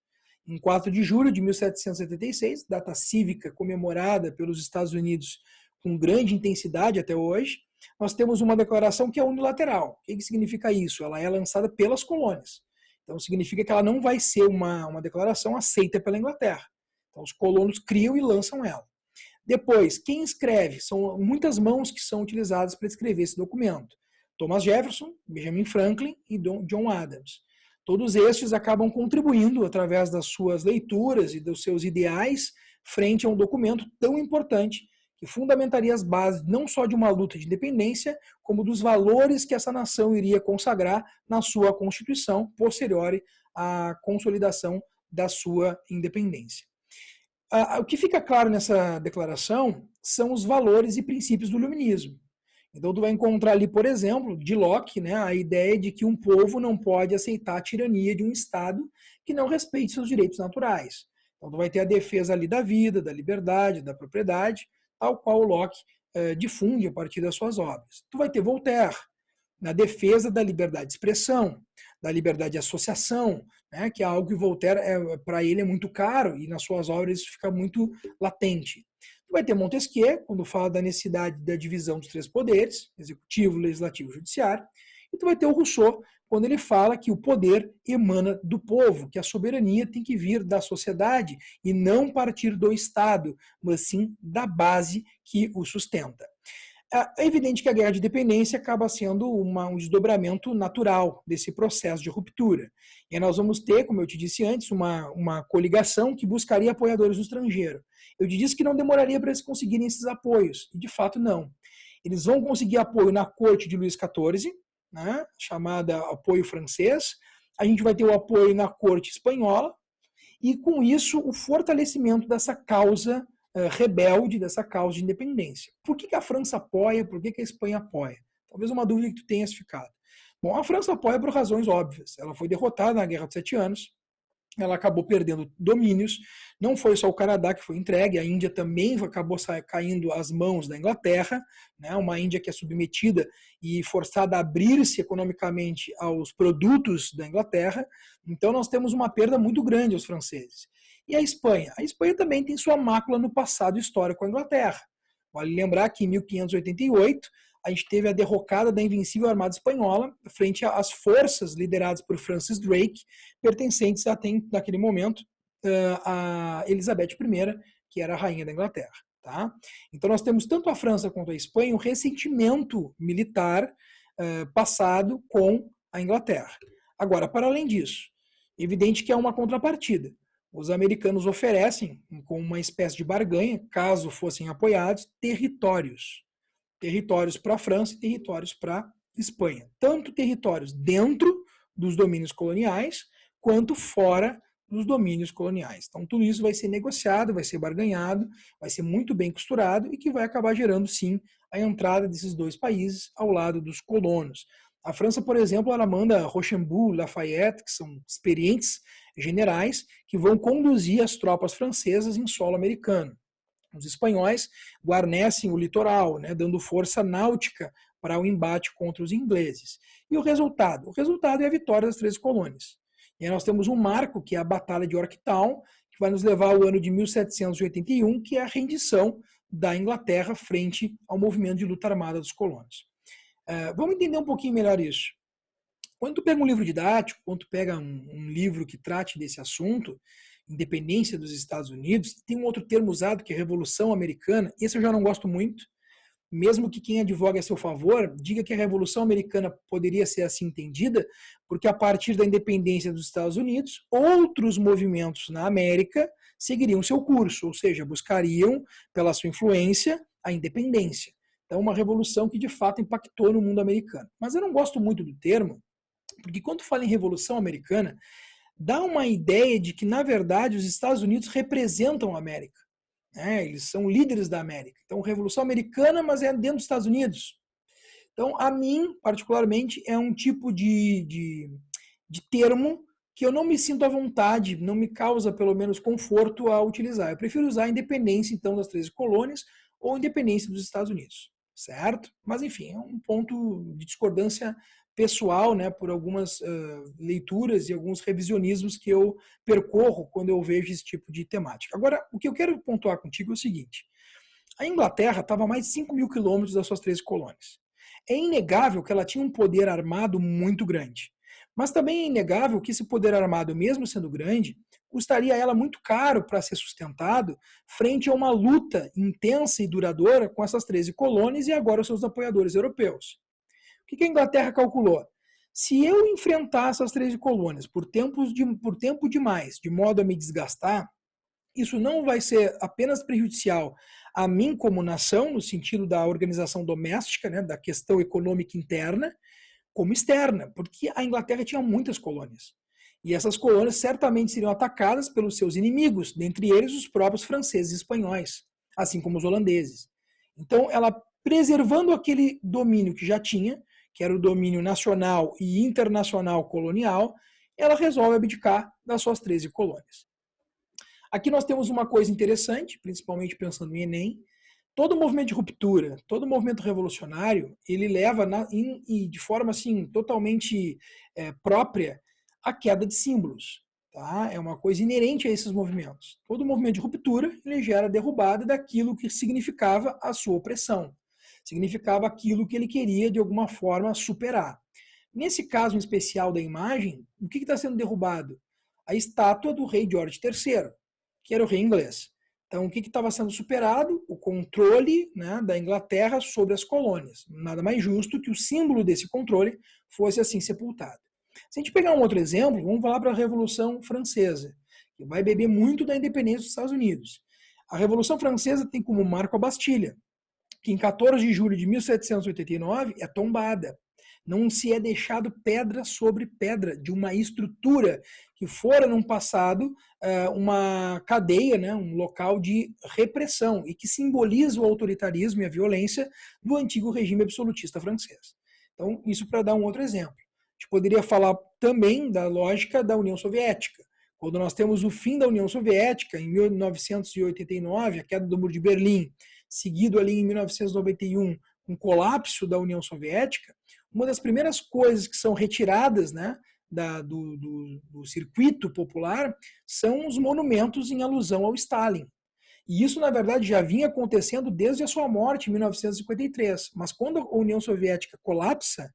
Em 4 de julho de 1776, data cívica comemorada pelos Estados Unidos com grande intensidade até hoje, nós temos uma declaração que é unilateral. O que significa isso? Ela é lançada pelas colônias. Então, significa que ela não vai ser uma declaração aceita pela Inglaterra. Então, os colonos criam e lançam ela. Depois, quem escreve? São muitas mãos que são utilizadas para escrever esse documento. Thomas Jefferson, Benjamin Franklin e John Adams. Todos estes acabam contribuindo através das suas leituras e dos seus ideais frente a um documento tão importante que fundamentaria as bases não só de uma luta de independência, como dos valores que essa nação iria consagrar na sua Constituição posterior à consolidação da sua independência. O que fica claro nessa declaração são os valores e princípios do iluminismo. Então, tu vai encontrar ali, por exemplo, de Locke, né, a ideia de que um povo não pode aceitar a tirania de um Estado que não respeite seus direitos naturais. Então, tu vai ter a defesa ali da vida, da liberdade, da propriedade, tal qual o Locke difunde a partir das suas obras. Tu vai ter Voltaire, na defesa da liberdade de expressão, da liberdade de associação, né, que é algo que Voltaire, para ele, é muito caro, e nas suas obras isso fica muito latente. Tu vai ter Montesquieu, quando fala da necessidade da divisão dos três poderes, executivo, legislativo e judiciário, e tu vai ter o Rousseau, quando ele fala que o poder emana do povo, que a soberania tem que vir da sociedade e não partir do Estado, mas sim da base que o sustenta. É evidente que a guerra de independência acaba sendo um desdobramento natural desse processo de ruptura. E aí nós vamos ter, como eu te disse antes, uma coligação que buscaria apoiadores no estrangeiro. Eu te disse que não demoraria para eles conseguirem esses apoios, e de fato não. Eles vão conseguir apoio na corte de Luís XIV, né, chamada apoio francês, a gente vai ter o apoio na corte espanhola, e com isso o fortalecimento dessa causa rebelde, dessa causa de independência. Por que a França apoia, por que a Espanha apoia? Talvez uma dúvida que tu tenhas ficado. Bom, a França apoia por razões óbvias. Ela foi derrotada na Guerra dos 7 Anos, ela acabou perdendo domínios, não foi só o Canadá que foi entregue, a Índia também acabou caindo às mãos da Inglaterra, né, uma Índia que é submetida e forçada a abrir-se economicamente aos produtos da Inglaterra, então nós temos uma perda muito grande aos franceses. E a Espanha? A Espanha também tem sua mácula no passado histórico com a Inglaterra. Vale lembrar que em 1588 a gente teve a derrocada da invencível Armada Espanhola frente às forças lideradas por Francis Drake, pertencentes até naquele momento a Elizabeth I, que era a rainha da Inglaterra. Tá? Então nós temos tanto a França quanto a Espanha um ressentimento militar passado com a Inglaterra. Agora, para além disso, evidente que há uma contrapartida. Os americanos oferecem, com uma espécie de barganha, caso fossem apoiados, territórios. Territórios para a França e territórios para a Espanha. Tanto territórios dentro dos domínios coloniais, quanto fora dos domínios coloniais. Então, tudo isso vai ser negociado, vai ser barganhado, vai ser muito bem costurado e que vai acabar gerando, sim, a entrada desses dois países ao lado dos colonos. A França, por exemplo, ela manda Rochambeau, Lafayette, que são experientes generais, que vão conduzir as tropas francesas em solo americano. Os espanhóis guarnecem o litoral, né, dando força náutica para o embate contra os ingleses. E o resultado? O resultado é a vitória das 13 colônias. E aí nós temos um marco, que é a Batalha de Yorktown, que vai nos levar ao ano de 1781, que é a rendição da Inglaterra frente ao movimento de luta armada dos colonos. Vamos entender um pouquinho melhor isso. Quando tu pega um livro didático, quando tu pega um livro que trate desse assunto, independência dos Estados Unidos, tem um outro termo usado que é Revolução Americana, esse eu já não gosto muito, mesmo que quem advoga a seu favor diga que a Revolução Americana poderia ser assim entendida, porque a partir da independência dos Estados Unidos, outros movimentos na América seguiriam seu curso, ou seja, buscariam, pela sua influência, a independência. Então, uma revolução que de fato impactou no mundo americano. Mas eu não gosto muito do termo, porque quando fala em Revolução Americana, dá uma ideia de que, na verdade, os Estados Unidos representam a América. Eles são líderes da América. Então, Revolução Americana, mas é dentro dos Estados Unidos. Então, a mim, particularmente, é um tipo de termo que eu não me sinto à vontade, não me causa, pelo menos, conforto a utilizar. Eu prefiro usar a independência, então, das 13 colônias ou a independência dos Estados Unidos, certo? Mas, enfim, é um ponto de discordância pessoal, né, por algumas leituras e alguns revisionismos que eu percorro quando eu vejo esse tipo de temática. Agora, o que eu quero pontuar contigo é o seguinte: a Inglaterra estava a mais de 5.000 quilômetros das suas 13 colônias. É inegável que ela tinha um poder armado muito grande. Mas também é inegável que esse poder armado, mesmo sendo grande, custaria a ela muito caro para ser sustentado frente a uma luta intensa e duradoura com essas 13 colônias e agora os seus apoiadores europeus. O que a Inglaterra calculou? Se eu enfrentar essas 13 colônias por tempo demais, de modo a me desgastar, isso não vai ser apenas prejudicial a mim como nação, no sentido da organização doméstica, né, da questão econômica interna, como externa, porque a Inglaterra tinha muitas colônias. E essas colônias certamente seriam atacadas pelos seus inimigos, dentre eles os próprios franceses e espanhóis, assim como os holandeses. Então, ela preservando aquele domínio que já tinha, que era o domínio nacional e internacional colonial, ela resolve abdicar das suas 13 colônias. Aqui nós temos uma coisa interessante, principalmente pensando em Enem. Todo movimento de ruptura, todo movimento revolucionário, ele leva de forma assim totalmente própria a queda de símbolos. Tá? É uma coisa inerente a esses movimentos. Todo movimento de ruptura ele gera a derrubada daquilo que significava a sua opressão, significava aquilo que ele queria de alguma forma superar. Nesse caso em especial da imagem, o que está sendo derrubado? A estátua do rei George III, que era o rei inglês. Então, o que estava sendo superado? O controle, né, da Inglaterra sobre as colônias. Nada mais justo que o símbolo desse controle fosse assim sepultado. Se a gente pegar um outro exemplo, vamos falar para a Revolução Francesa, que vai beber muito da independência dos Estados Unidos. A Revolução Francesa tem como marco a Bastilha, que em 14 de julho de 1789 é tombada. Não se é deixado pedra sobre pedra de uma estrutura que fora, num passado, uma cadeia, né, um local de repressão e que simboliza o autoritarismo e a violência do antigo regime absolutista francês. Então, isso para dar um outro exemplo. A gente poderia falar também da lógica da União Soviética. Quando nós temos o fim da União Soviética, em 1989, a queda do Muro de Berlim, seguido ali em 1991, com o colapso da União Soviética, uma das primeiras coisas que são retiradas, né, do circuito popular são os monumentos em alusão ao Stalin. E isso, na verdade, já vinha acontecendo desde a sua morte, em 1953. Mas quando a União Soviética colapsa,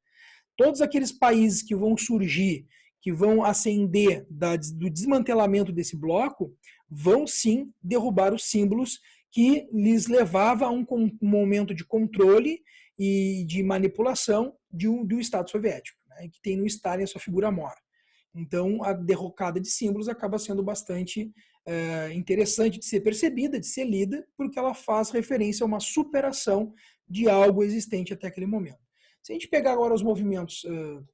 todos aqueles países que vão surgir, que vão ascender do desmantelamento desse bloco, vão sim derrubar os símbolos que lhes levava a um momento de controle e de manipulação do Estado soviético, né, que tem no Stalin a sua figura mora. Então, a derrocada de símbolos acaba sendo bastante interessante de ser percebida, de ser lida, porque ela faz referência a uma superação de algo existente até aquele momento. Se a gente pegar agora os movimentos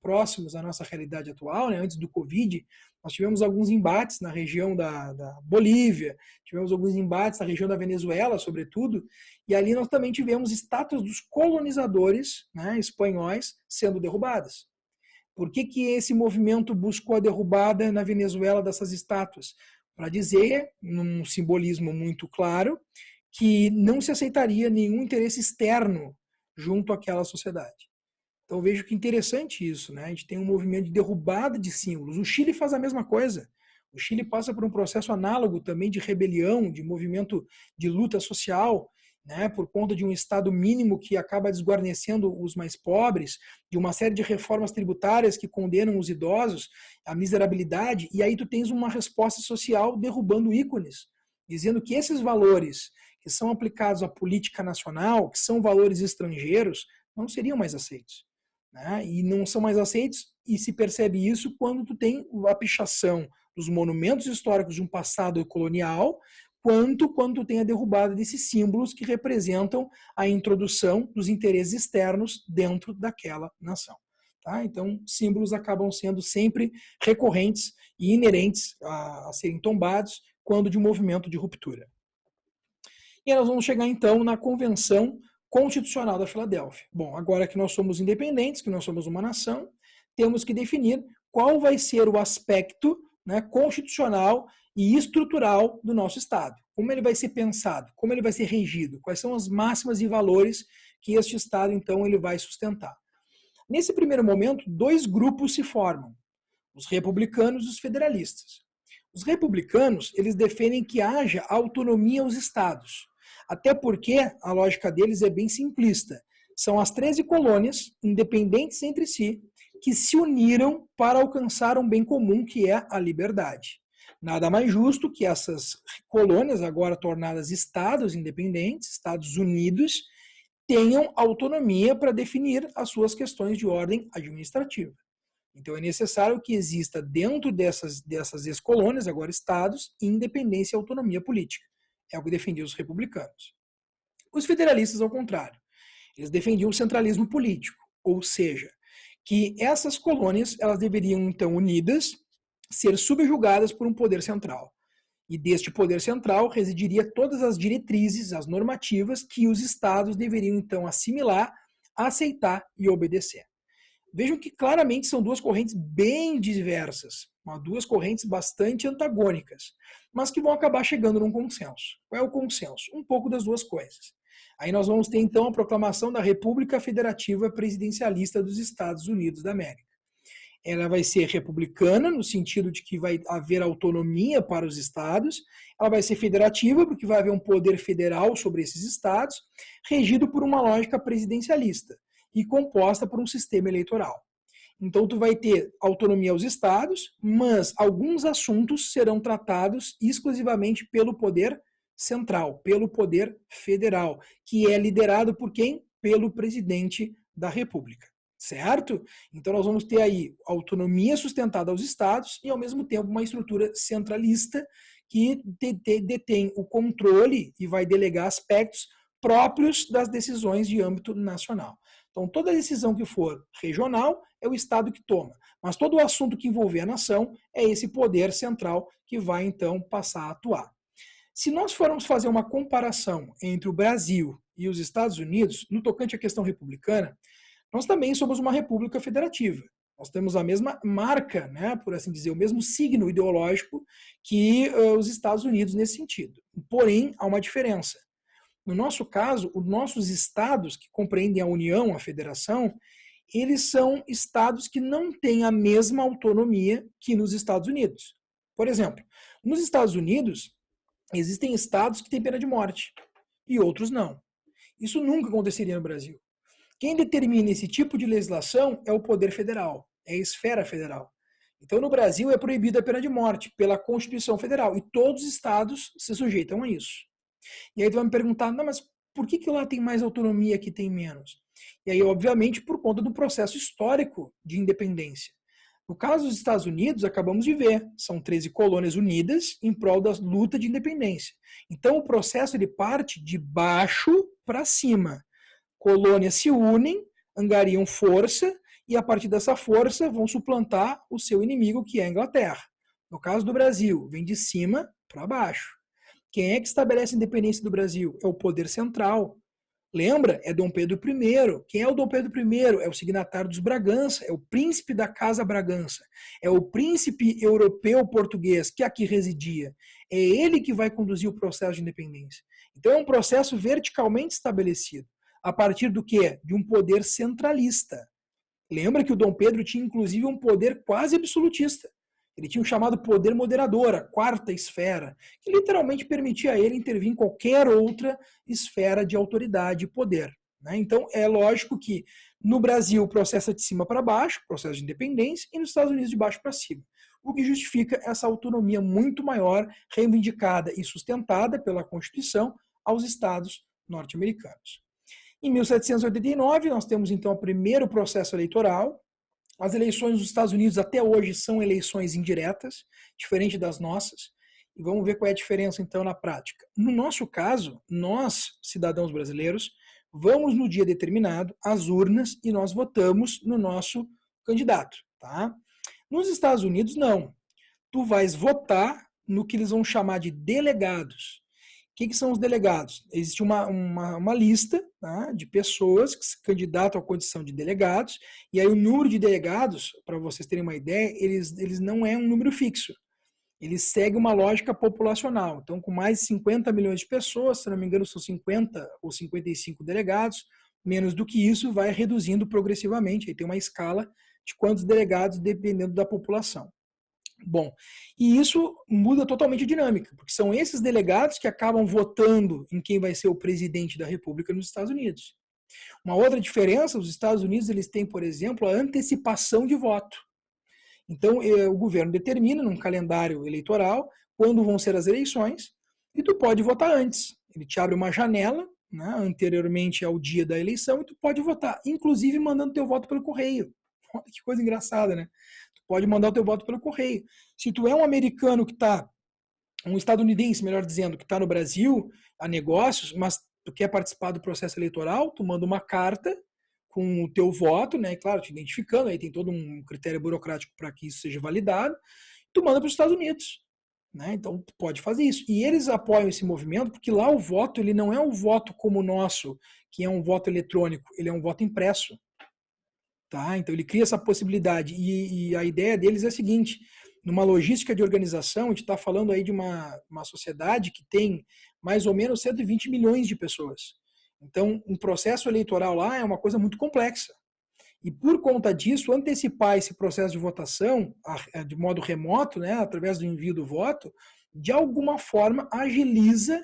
próximos à nossa realidade atual, né, antes do Covid, nós tivemos alguns embates na região da Bolívia, tivemos alguns embates na região da Venezuela, sobretudo, e ali nós também tivemos estátuas dos colonizadores, né, espanhóis sendo derrubadas. Por que esse movimento buscou a derrubada na Venezuela dessas estátuas? Para dizer, num simbolismo muito claro, que não se aceitaria nenhum interesse externo junto àquela sociedade. Então vejo que interessante isso, né? A gente tem um movimento de derrubada de símbolos. O Chile faz a mesma coisa. O Chile passa por um processo análogo também de rebelião, de movimento de luta social, né? Por conta de um Estado mínimo que acaba desguarnecendo os mais pobres, de uma série de reformas tributárias que condenam os idosos à miserabilidade, e aí tu tens uma resposta social derrubando ícones, dizendo que esses valores que são aplicados à política nacional, que são valores estrangeiros, não seriam mais aceitos. Né? E não são mais aceitos, e se percebe isso quando tu tem a pichação dos monumentos históricos de um passado colonial, quanto quando tu tem a derrubada desses símbolos que representam a introdução dos interesses externos dentro daquela nação. Tá? Então, símbolos acabam sendo sempre recorrentes e inerentes a serem tombados quando de um movimento de ruptura. E aí nós vamos chegar então na Convenção Constitucional da Filadélfia. Bom, agora que nós somos independentes, que nós somos uma nação, temos que definir qual vai ser o aspecto, né, constitucional e estrutural do nosso Estado. Como ele vai ser pensado, como ele vai ser regido, quais são as máximas e valores que este Estado, então, ele vai sustentar. Nesse primeiro momento, dois grupos se formam, os republicanos e os federalistas. Os republicanos, eles defendem que haja autonomia aos estados, até porque a lógica deles é bem simplista. São as 13 colônias, independentes entre si, que se uniram para alcançar um bem comum, que é a liberdade. Nada mais justo que essas colônias, agora tornadas estados independentes, Estados Unidos, tenham autonomia para definir as suas questões de ordem administrativa. Então é necessário que exista dentro dessas ex-colônias, agora estados, independência e autonomia política. É o que defendiam os republicanos. Os federalistas, ao contrário, eles defendiam o centralismo político, ou seja, que essas colônias elas deveriam, então, unidas, ser subjugadas por um poder central. E deste poder central residiria todas as diretrizes, as normativas que os estados deveriam, então, assimilar, aceitar e obedecer. Vejam que claramente são duas correntes bem diversas, duas correntes bastante antagônicas, mas que vão acabar chegando num consenso. Qual é o consenso? Um pouco das duas coisas. Aí nós vamos ter então a proclamação da República Federativa Presidencialista dos Estados Unidos da América. Ela vai ser republicana, no sentido de que vai haver autonomia para os estados, ela vai ser federativa, porque vai haver um poder federal sobre esses estados, regido por uma lógica presidencialista e composta por um sistema eleitoral. Então, tu vai ter autonomia aos estados, mas alguns assuntos serão tratados exclusivamente pelo poder central, pelo poder federal, que é liderado por quem? Pelo presidente da República, certo? Então, nós vamos ter aí autonomia sustentada aos estados e, ao mesmo tempo, uma estrutura centralista que detém o controle e vai delegar aspectos próprios das decisões de âmbito nacional. Então, toda decisão que for regional é o Estado que toma, mas todo o assunto que envolver a nação é esse poder central que vai, então, passar a atuar. Se nós formos fazer uma comparação entre o Brasil e os Estados Unidos, no tocante à questão republicana, nós também somos uma república federativa. Nós temos a mesma marca, né, por assim dizer, o mesmo signo ideológico que os Estados Unidos nesse sentido. Porém, há uma diferença. No nosso caso, os nossos estados, que compreendem a União, a Federação, eles são estados que não têm a mesma autonomia que nos Estados Unidos. Por exemplo, nos Estados Unidos, existem estados que têm pena de morte e outros não. Isso nunca aconteceria no Brasil. Quem determina esse tipo de legislação é o poder federal, é a esfera federal. Então, no Brasil, é proibida a pena de morte pela Constituição Federal e todos os estados se sujeitam a isso. E aí tu vai me perguntar, não, mas por que lá tem mais autonomia, aqui tem menos? E aí, obviamente, por conta do processo histórico de independência. No caso dos Estados Unidos, acabamos de ver, são 13 colônias unidas em prol da luta de independência. Então, o processo ele parte de baixo para cima. Colônias se unem, angariam força, e a partir dessa força vão suplantar o seu inimigo, que é a Inglaterra. No caso do Brasil, vem de cima para baixo. Quem é que estabelece a independência do Brasil? É o poder central. Lembra? É Dom Pedro I. Quem é o Dom Pedro I? É o signatário dos Bragança, é o príncipe da Casa Bragança, é o príncipe europeu português que aqui residia. É ele que vai conduzir o processo de independência. Então é um processo verticalmente estabelecido. A partir do quê? De um poder centralista. Lembra que o Dom Pedro tinha inclusive um poder quase absolutista. Ele tinha o chamado poder moderador, a quarta esfera, que literalmente permitia a ele intervir em qualquer outra esfera de autoridade e poder. Né? Então, é lógico que no Brasil o processo é de cima para baixo, processo de independência, e nos Estados Unidos de baixo para cima. O que justifica essa autonomia muito maior, reivindicada e sustentada pela Constituição aos Estados norte-americanos. Em 1789, nós temos então o primeiro processo eleitoral. As eleições dos Estados Unidos até hoje são eleições indiretas, diferente das nossas. E vamos ver qual é a diferença então na prática. No nosso caso, nós, cidadãos brasileiros, vamos no dia determinado às urnas e nós votamos no nosso candidato. Tá? Nos Estados Unidos, não. Tu vais votar no que eles vão chamar de delegados. O que são os delegados? Existe uma lista, tá, de pessoas que se candidatam à condição de delegados, e aí o número de delegados, para vocês terem uma ideia, eles não é um número fixo. Eles seguem uma lógica populacional. Então, com mais de 50 milhões de pessoas, se não me engano, são 50 ou 55 delegados, menos do que isso, vai reduzindo progressivamente. Aí tem uma escala de quantos delegados dependendo da população. Bom, e isso muda totalmente a dinâmica, porque são esses delegados que acabam votando em quem vai ser o presidente da República nos Estados Unidos. Uma outra diferença, os Estados Unidos eles têm, por exemplo, a antecipação de voto. Então, o governo determina num calendário eleitoral quando vão ser as eleições e tu pode votar antes. Ele te abre uma janela, né, anteriormente ao dia da eleição, e tu pode votar, inclusive mandando teu voto pelo correio. Olha que coisa engraçada, né? Tu pode mandar o teu voto pelo correio. Se tu é um americano que está, um estadunidense, melhor dizendo, que está no Brasil a negócios, mas tu quer participar do processo eleitoral, tu manda uma carta com o teu voto, né? Claro, te identificando, aí tem todo um critério burocrático para que isso seja validado, tu manda para os Estados Unidos. Né? Então, tu pode fazer isso. E eles apoiam esse movimento porque lá o voto ele não é um voto como o nosso, que é um voto eletrônico, ele é um voto impresso. Tá? Então, ele cria essa possibilidade. E a ideia deles é a seguinte, numa logística de organização, a gente está falando aí de uma sociedade que tem mais ou menos 120 milhões de pessoas. Então, um processo eleitoral lá é uma coisa muito complexa. E por conta disso, antecipar esse processo de votação de modo remoto, né, através do envio do voto, de alguma forma agiliza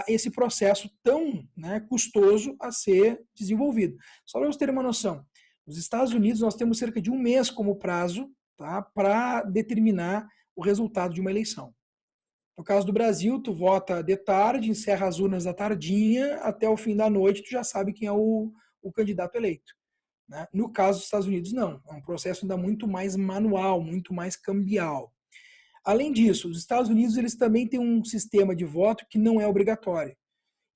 esse processo tão, né, custoso a ser desenvolvido. Só para vocês terem uma noção, nos Estados Unidos nós temos cerca de um mês como prazo, tá, para determinar o resultado de uma eleição. No caso do Brasil, tu vota de tarde, encerra as urnas da tardinha, até o fim da noite tu já sabe quem é o candidato eleito. Né? No caso dos Estados Unidos, não. É um processo ainda muito mais manual, muito mais cambial. Além disso, os Estados Unidos eles também têm um sistema de voto que não é obrigatório.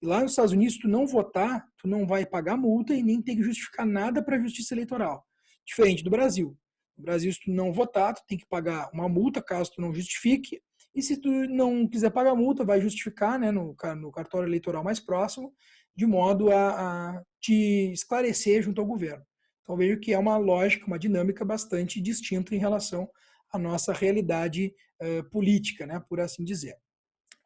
E lá nos Estados Unidos, se tu não votar, tu não vai pagar multa e nem tem que justificar nada para a justiça eleitoral. Diferente do Brasil. No Brasil, se tu não votar, tu tem que pagar uma multa caso tu não justifique. E se tu não quiser pagar multa, vai justificar, né, no cartório eleitoral mais próximo, de modo a te esclarecer junto ao governo. Então vejo que é uma lógica, uma dinâmica bastante distinta em relação à nossa realidade política, né, por assim dizer.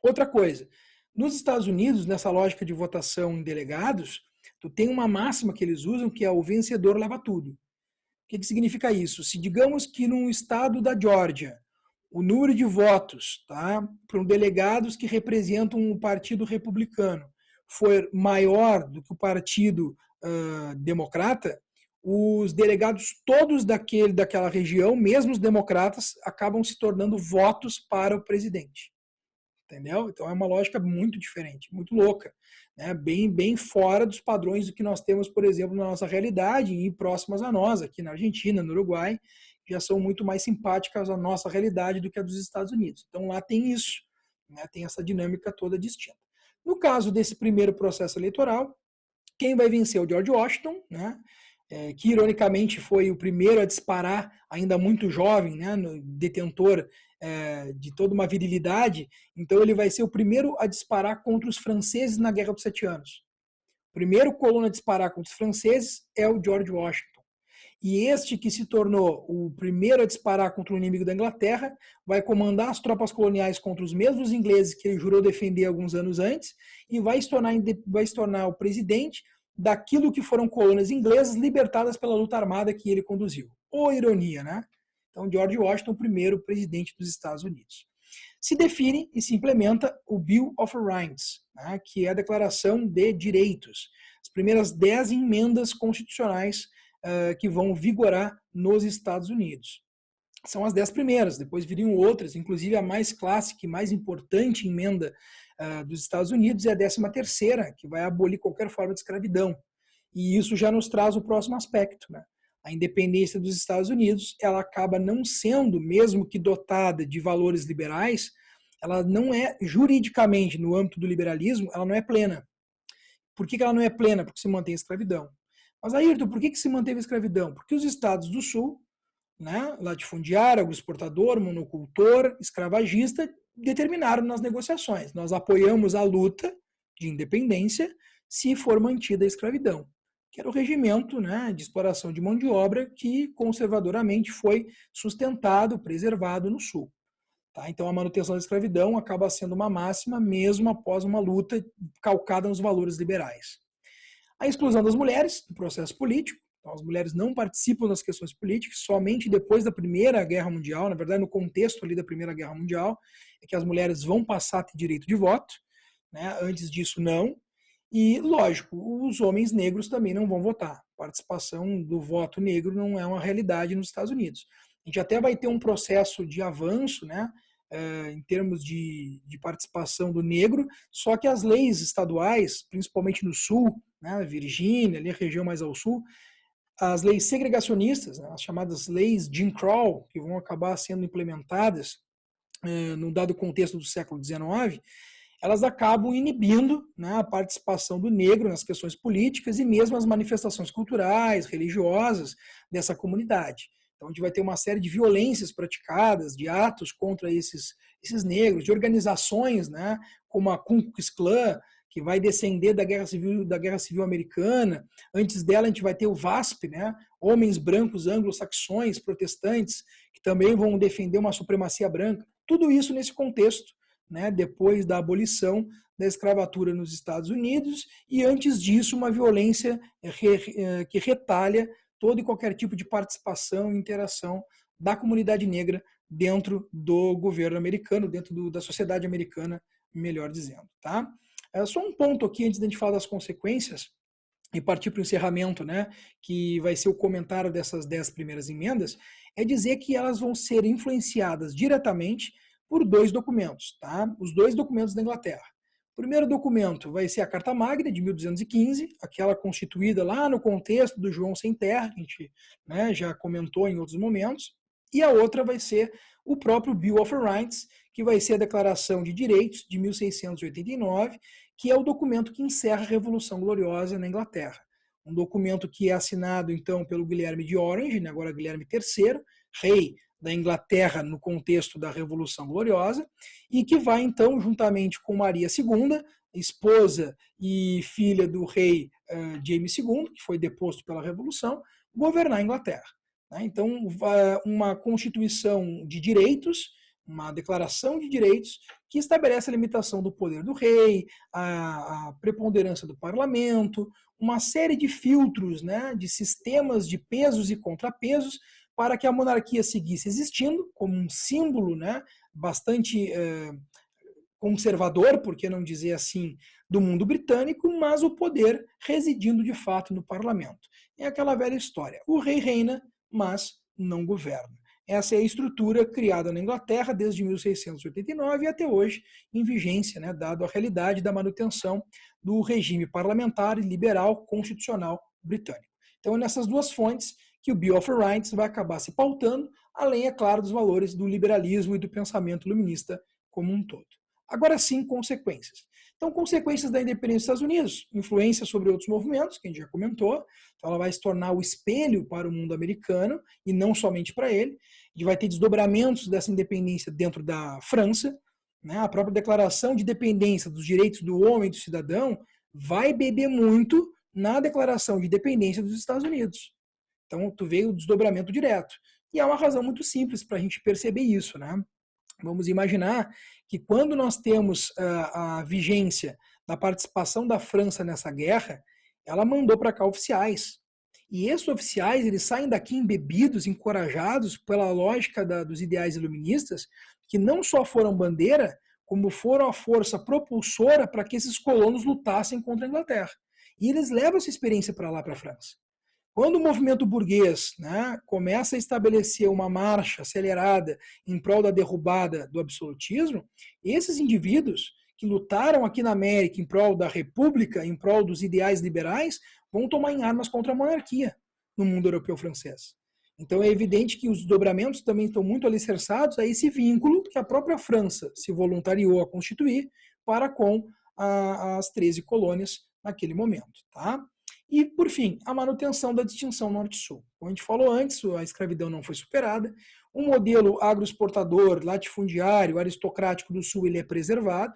Outra coisa, nos Estados Unidos, nessa lógica de votação em delegados, tu tem uma máxima que eles usam que é o vencedor leva tudo. O que significa isso? Se digamos que num estado da Geórgia, o número de votos, tá, para delegados que representam o Partido Republicano for maior do que o Partido Democrata, os delegados todos daquela região, mesmo os democratas, acabam se tornando votos para o presidente. Entendeu? Então é uma lógica muito diferente, muito louca, né? Bem fora dos padrões do que nós temos, por exemplo, na nossa realidade e próximas a nós, aqui na Argentina, no Uruguai, já são muito mais simpáticas à nossa realidade do que a dos Estados Unidos. Então lá tem isso, né? Tem essa dinâmica toda distinta. No caso desse primeiro processo eleitoral, quem vai vencer é o George Washington, né? Que ironicamente foi o primeiro a disparar, ainda muito jovem, né? Detentor de toda uma virilidade, então ele vai ser o primeiro a disparar contra os franceses na Guerra dos 7 Anos. O primeiro colono a disparar contra os franceses é o George Washington. E este que se tornou o primeiro a disparar contra o inimigo da Inglaterra vai comandar as tropas coloniais contra os mesmos ingleses que ele jurou defender alguns anos antes e vai se tornar o presidente daquilo que foram colônias inglesas libertadas pela luta armada que ele conduziu. Ô ironia, né? Então, George Washington, o primeiro presidente dos Estados Unidos. Se define e se implementa o Bill of Rights, né, que é a Declaração de Direitos. As primeiras 10 emendas constitucionais que vão vigorar nos Estados Unidos. São as 10 primeiras, depois viriam outras, inclusive a mais clássica e mais importante emenda dos Estados Unidos é a 13ª, que vai abolir qualquer forma de escravidão. E isso já nos traz o próximo aspecto, né? A independência dos Estados Unidos, ela acaba não sendo, mesmo que dotada de valores liberais, ela não é juridicamente, no âmbito do liberalismo, ela não é plena. Por que ela não é plena? Porque se mantém a escravidão. Mas, Ayrton, por que se manteve a escravidão? Porque os estados do Sul, né, latifundiário, agroexportador, monocultor, escravagista, determinaram nas negociações. Nós apoiamos a luta de independência se for mantida a escravidão, que era o regimento, né, de exploração de mão de obra que conservadoramente foi sustentado, preservado no Sul. Tá? Então a manutenção da escravidão acaba sendo uma máxima mesmo após uma luta calcada nos valores liberais. A exclusão das mulheres do processo político. Então, as mulheres não participam das questões políticas, somente depois da Primeira Guerra Mundial, na verdade no contexto ali da Primeira Guerra Mundial, é que as mulheres vão passar a ter direito de voto, né? Antes disso não. E, lógico, os homens negros também não vão votar. A participação do voto negro não é uma realidade nos Estados Unidos. A gente até vai ter um processo de avanço, né, em termos de participação do negro, só que as leis estaduais, principalmente no sul, né, Virgínia, ali a região mais ao sul, as leis segregacionistas, né, as chamadas leis Jim Crow, que vão acabar sendo implementadas no dado contexto do século XIX, elas acabam inibindo, né, a participação do negro nas questões políticas e mesmo as manifestações culturais, religiosas dessa comunidade. Então a gente vai ter uma série de violências praticadas, de atos contra esses negros, de organizações, né, como a Ku Klux Klan, que vai descender da Guerra Civil Americana. Antes dela a gente vai ter o VASP, né, homens brancos anglo-saxões, protestantes, que também vão defender uma supremacia branca. Tudo isso nesse contexto, né, depois da abolição da escravatura nos Estados Unidos, e antes disso uma violência que retalha todo e qualquer tipo de participação e interação da comunidade negra dentro do governo americano, dentro da sociedade americana, melhor dizendo. Tá? Só um ponto aqui antes de a gente falar das consequências e partir para o encerramento, né, que vai ser o comentário dessas 10 primeiras emendas, é dizer que elas vão ser influenciadas diretamente por dois documentos, tá? Os dois documentos da Inglaterra. O primeiro documento vai ser a Carta Magna, de 1215, aquela constituída lá no contexto do João Sem Terra, que a gente, né, já comentou em outros momentos, e a outra vai ser o próprio Bill of Rights, que vai ser a Declaração de Direitos, de 1689, que é o documento que encerra a Revolução Gloriosa na Inglaterra. Um documento que é assinado, então, pelo Guilherme de Orange, agora Guilherme III, rei da Inglaterra no contexto da Revolução Gloriosa, e que vai, então, juntamente com Maria II, esposa e filha do rei James II, que foi deposto pela Revolução, governar a Inglaterra. Então, uma constituição de direitos, uma declaração de direitos que estabelece a limitação do poder do rei, a preponderância do parlamento, uma série de filtros, né, de sistemas de pesos e contrapesos para que a monarquia seguisse existindo como um símbolo, né, bastante conservador, por que não dizer assim, do mundo britânico, mas o poder residindo de fato no parlamento. É aquela velha história. O rei reina, mas não governa. Essa é a estrutura criada na Inglaterra desde 1689 e até hoje em vigência, né, dado a realidade da manutenção do regime parlamentar e liberal constitucional britânico. Então, é nessas duas fontes que o Bill of Rights vai acabar se pautando, além, é claro, dos valores do liberalismo e do pensamento iluminista como um todo. Agora sim, consequências. Então, consequências da independência dos Estados Unidos, influência sobre outros movimentos, que a gente já comentou, então ela vai se tornar o espelho para o mundo americano, e não somente para ele. A gente vai ter desdobramentos dessa independência dentro da França, né? A própria declaração de dependência dos direitos do homem e do cidadão vai beber muito na declaração de dependência dos Estados Unidos. Então, tu vê o desdobramento direto. E há uma razão muito simples para a gente perceber isso, né? Vamos imaginar que quando nós temos a vigência da participação da França nessa guerra, ela mandou para cá oficiais. E esses oficiais, eles saem daqui embebidos, encorajados pela lógica dos ideais iluministas, que não só foram bandeira, como foram a força propulsora para que esses colonos lutassem contra a Inglaterra. E eles levam essa experiência para lá, para a França. Quando o movimento burguês, né, começa a estabelecer uma marcha acelerada em prol da derrubada do absolutismo, esses indivíduos que lutaram aqui na América em prol da república, em prol dos ideais liberais, vão tomar em armas contra a monarquia no mundo europeu francês. Então é evidente que os desdobramentos também estão muito alicerçados a esse vínculo que a própria França se voluntariou a constituir para com as 13 colônias naquele momento. Tá? E, por fim, a manutenção da distinção norte-sul. Como a gente falou antes, a escravidão não foi superada, o modelo agroexportador, latifundiário, aristocrático do sul ele é preservado,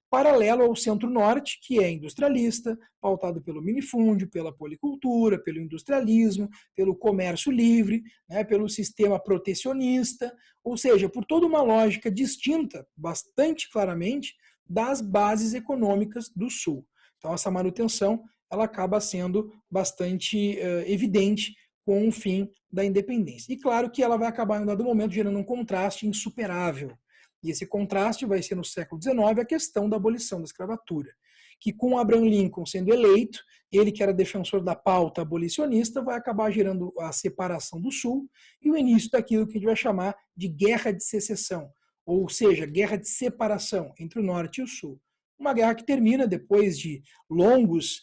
paralelo ao centro-norte, que é industrialista, pautado pelo minifúndio, pela policultura, pelo industrialismo, pelo comércio livre, né, pelo sistema protecionista, ou seja, por toda uma lógica distinta, bastante claramente, das bases econômicas do sul. Então, essa manutenção ela acaba sendo bastante evidente com o fim da independência. E claro que ela vai acabar em um dado momento gerando um contraste insuperável. E esse contraste vai ser no século XIX a questão da abolição da escravatura, que com Abraham Lincoln sendo eleito, ele que era defensor da pauta abolicionista, vai acabar gerando a separação do Sul e o início daquilo que a gente vai chamar de Guerra de Secessão, ou seja, guerra de separação entre o Norte e o Sul. Uma guerra que termina depois de longos,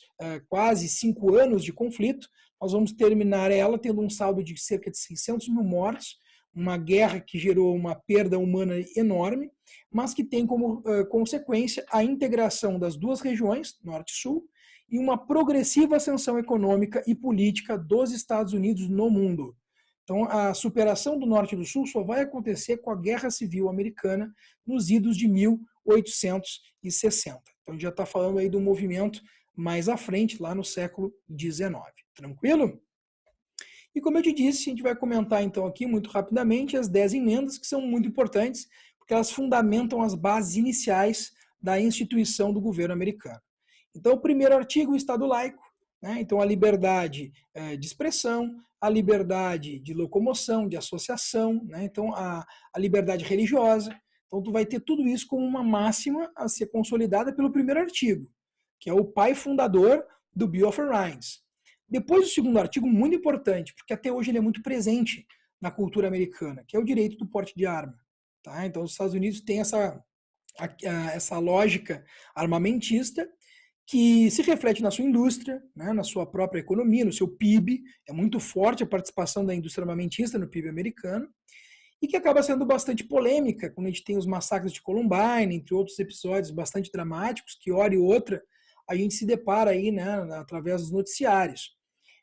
quase 5 anos de conflito. Nós vamos terminar ela tendo um saldo de cerca de 600 mil mortos, uma guerra que gerou uma perda humana enorme, mas que tem como consequência a integração das duas regiões, Norte e Sul, e uma progressiva ascensão econômica e política dos Estados Unidos no mundo. Então, a superação do Norte e do Sul só vai acontecer com a Guerra Civil Americana nos idos de 1860. Então, a gente já está falando aí de um movimento mais à frente, lá no século XIX. Tranquilo? E como eu te disse, a gente vai comentar então aqui muito rapidamente as 10 emendas, que são muito importantes, porque elas fundamentam as bases iniciais da instituição do governo americano. Então, o primeiro artigo, o Estado laico, né? Então, a liberdade de expressão, a liberdade de locomoção, de associação, né? Então, a liberdade religiosa. Então, tu vai ter tudo isso como uma máxima a ser consolidada pelo primeiro artigo, que é o pai fundador do Bill of Rights. Depois, o segundo artigo, muito importante, porque até hoje ele é muito presente na cultura americana, que é o direito do porte de arma. Tá? Então, os Estados Unidos têm essa lógica armamentista que se reflete na sua indústria, né, na sua própria economia, no seu PIB. É muito forte a participação da indústria armamentista no PIB americano, e que acaba sendo bastante polêmica quando a gente tem os massacres de Columbine, entre outros episódios bastante dramáticos, que hora e outra a gente se depara aí, né, através dos noticiários.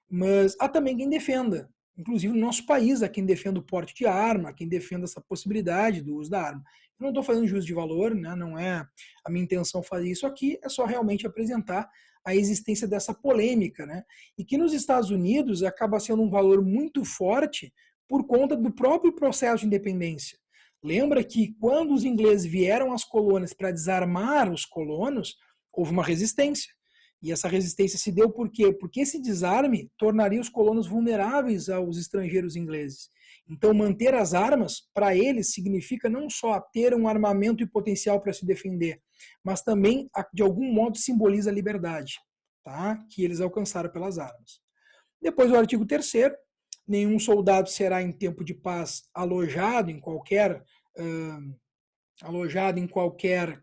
Mas há também quem defenda, inclusive no nosso país, há quem defenda o porte de arma, quem defenda essa possibilidade do uso da arma. Eu não estou fazendo juízo de valor, né? Não é a minha intenção fazer isso aqui, é só realmente apresentar a existência dessa polêmica, né? E que nos Estados Unidos acaba sendo um valor muito forte por conta do próprio processo de independência. Lembra que quando os ingleses vieram às colônias para desarmar os colonos, houve uma resistência. E essa resistência se deu por quê? Porque esse desarme tornaria os colonos vulneráveis aos estrangeiros ingleses. Então, manter as armas, para eles, significa não só ter um armamento e potencial para se defender, mas também, de algum modo, simboliza a liberdade, tá? Que eles alcançaram pelas armas. Depois, o artigo 3º, nenhum soldado será, em tempo de paz, alojado em qualquer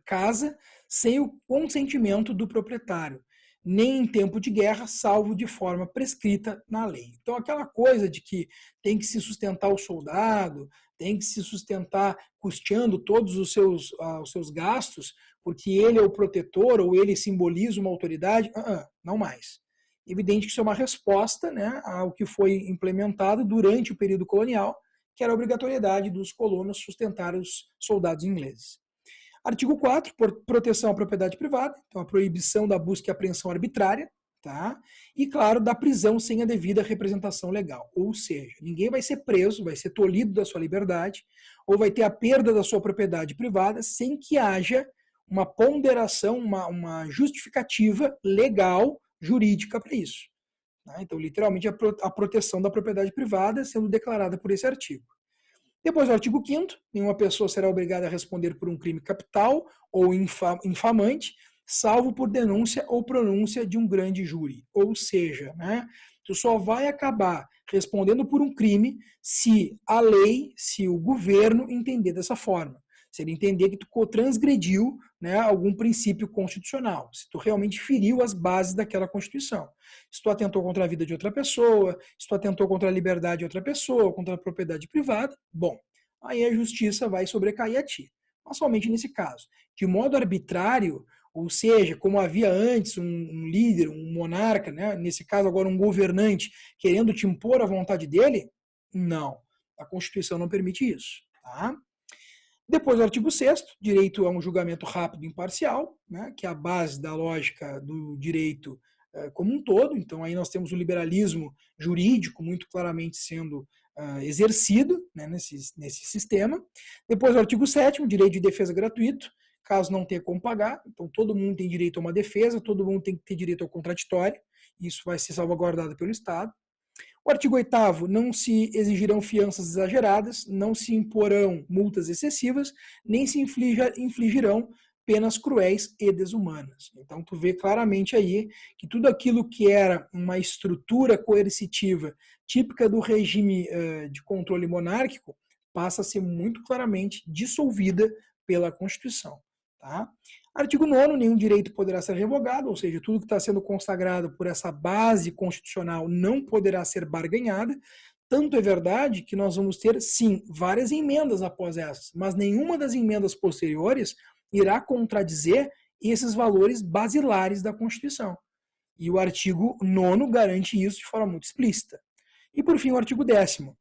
casa, sem o consentimento do proprietário, nem em tempo de guerra, salvo de forma prescrita na lei. Então, aquela coisa de que tem que se sustentar o soldado, tem que se sustentar custeando todos os seus gastos, porque ele é o protetor ou ele simboliza uma autoridade, não mais. Evidente que isso é uma resposta, né, ao que foi implementado durante o período colonial, que era a obrigatoriedade dos colonos sustentar os soldados ingleses. Artigo 4, proteção à propriedade privada, então a proibição da busca e apreensão arbitrária, tá? E, claro, da prisão sem a devida representação legal. Ou seja, ninguém vai ser preso, vai ser tolhido da sua liberdade, ou vai ter a perda da sua propriedade privada sem que haja uma ponderação, uma justificativa legal, jurídica para isso. Tá? Então, literalmente, a proteção da propriedade privada sendo declarada por esse artigo. Depois, o artigo 5º, nenhuma pessoa será obrigada a responder por um crime capital ou infamante, salvo por denúncia ou pronúncia de um grande júri. Ou seja, né, tu só vai acabar respondendo por um crime se a lei, se o governo entender dessa forma. Se ele entender que tu transgrediu, né, algum princípio constitucional, se tu realmente feriu as bases daquela Constituição. Se tu atentou contra a vida de outra pessoa, se tu atentou contra a liberdade de outra pessoa, contra a propriedade privada, bom, aí a justiça vai sobrecair a ti. Mas somente nesse caso. De modo arbitrário, ou seja, como havia antes um líder, um monarca, né, nesse caso agora um governante, querendo te impor a vontade dele, não. A Constituição não permite isso. Tá? Depois, o artigo 6º, direito a um julgamento rápido e imparcial, né, que é a base da lógica do direito como um todo. Então, aí nós temos o liberalismo jurídico muito claramente sendo exercido, né, nesse sistema. Depois, o artigo 7º, direito de defesa gratuito, caso não tenha como pagar. Então, todo mundo tem direito a uma defesa, todo mundo tem que ter direito ao contraditório, e isso vai ser salvaguardado pelo Estado. O artigo 8º, não se exigirão fianças exageradas, não se imporão multas excessivas, nem se infligirão penas cruéis e desumanas. Então, tu vê claramente aí que tudo aquilo que era uma estrutura coercitiva típica do regime de controle monárquico passa a ser muito claramente dissolvida pela Constituição. Tá? Artigo 9º, nenhum direito poderá ser revogado, ou seja, tudo que está sendo consagrado por essa base constitucional não poderá ser barganhada. Tanto é verdade que nós vamos ter, sim, várias emendas após essas, mas nenhuma das emendas posteriores irá contradizer esses valores basilares da Constituição. E o artigo 9º garante isso de forma muito explícita. E, por fim, o artigo 10º.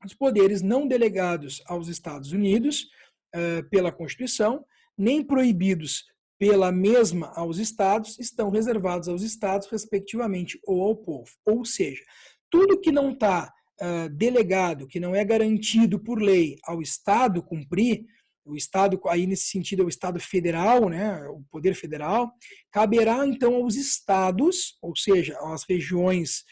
Os poderes não delegados aos Estados Unidos pela Constituição, nem proibidos pela mesma aos Estados, estão reservados aos Estados, respectivamente, ou ao povo. Ou seja, tudo que não está delegado, que não é garantido por lei ao Estado cumprir, o Estado, aí nesse sentido é o Estado federal, né, o poder federal, caberá então aos Estados, ou seja, às regiões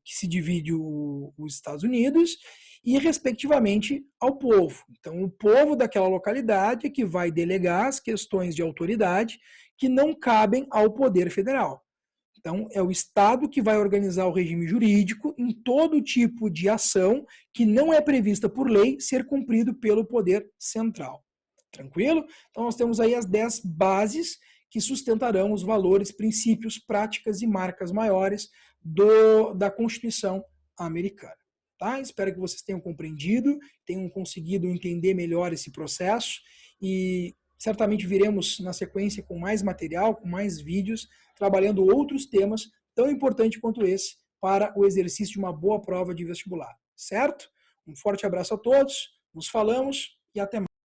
que se divide os Estados Unidos, e respectivamente ao povo. Então, o povo daquela localidade é que vai delegar as questões de autoridade que não cabem ao poder federal. Então, é o Estado que vai organizar o regime jurídico em todo tipo de ação que não é prevista por lei ser cumprido pelo poder central. Tranquilo? Então, nós temos aí as 10 bases que sustentarão os valores, princípios, práticas e marcas maiores da Constituição americana. Tá? Espero que vocês tenham compreendido, tenham conseguido entender melhor esse processo e certamente viremos na sequência com mais material, com mais vídeos, trabalhando outros temas tão importantes quanto esse para o exercício de uma boa prova de vestibular. Certo? Um forte abraço a todos, nos falamos e até mais.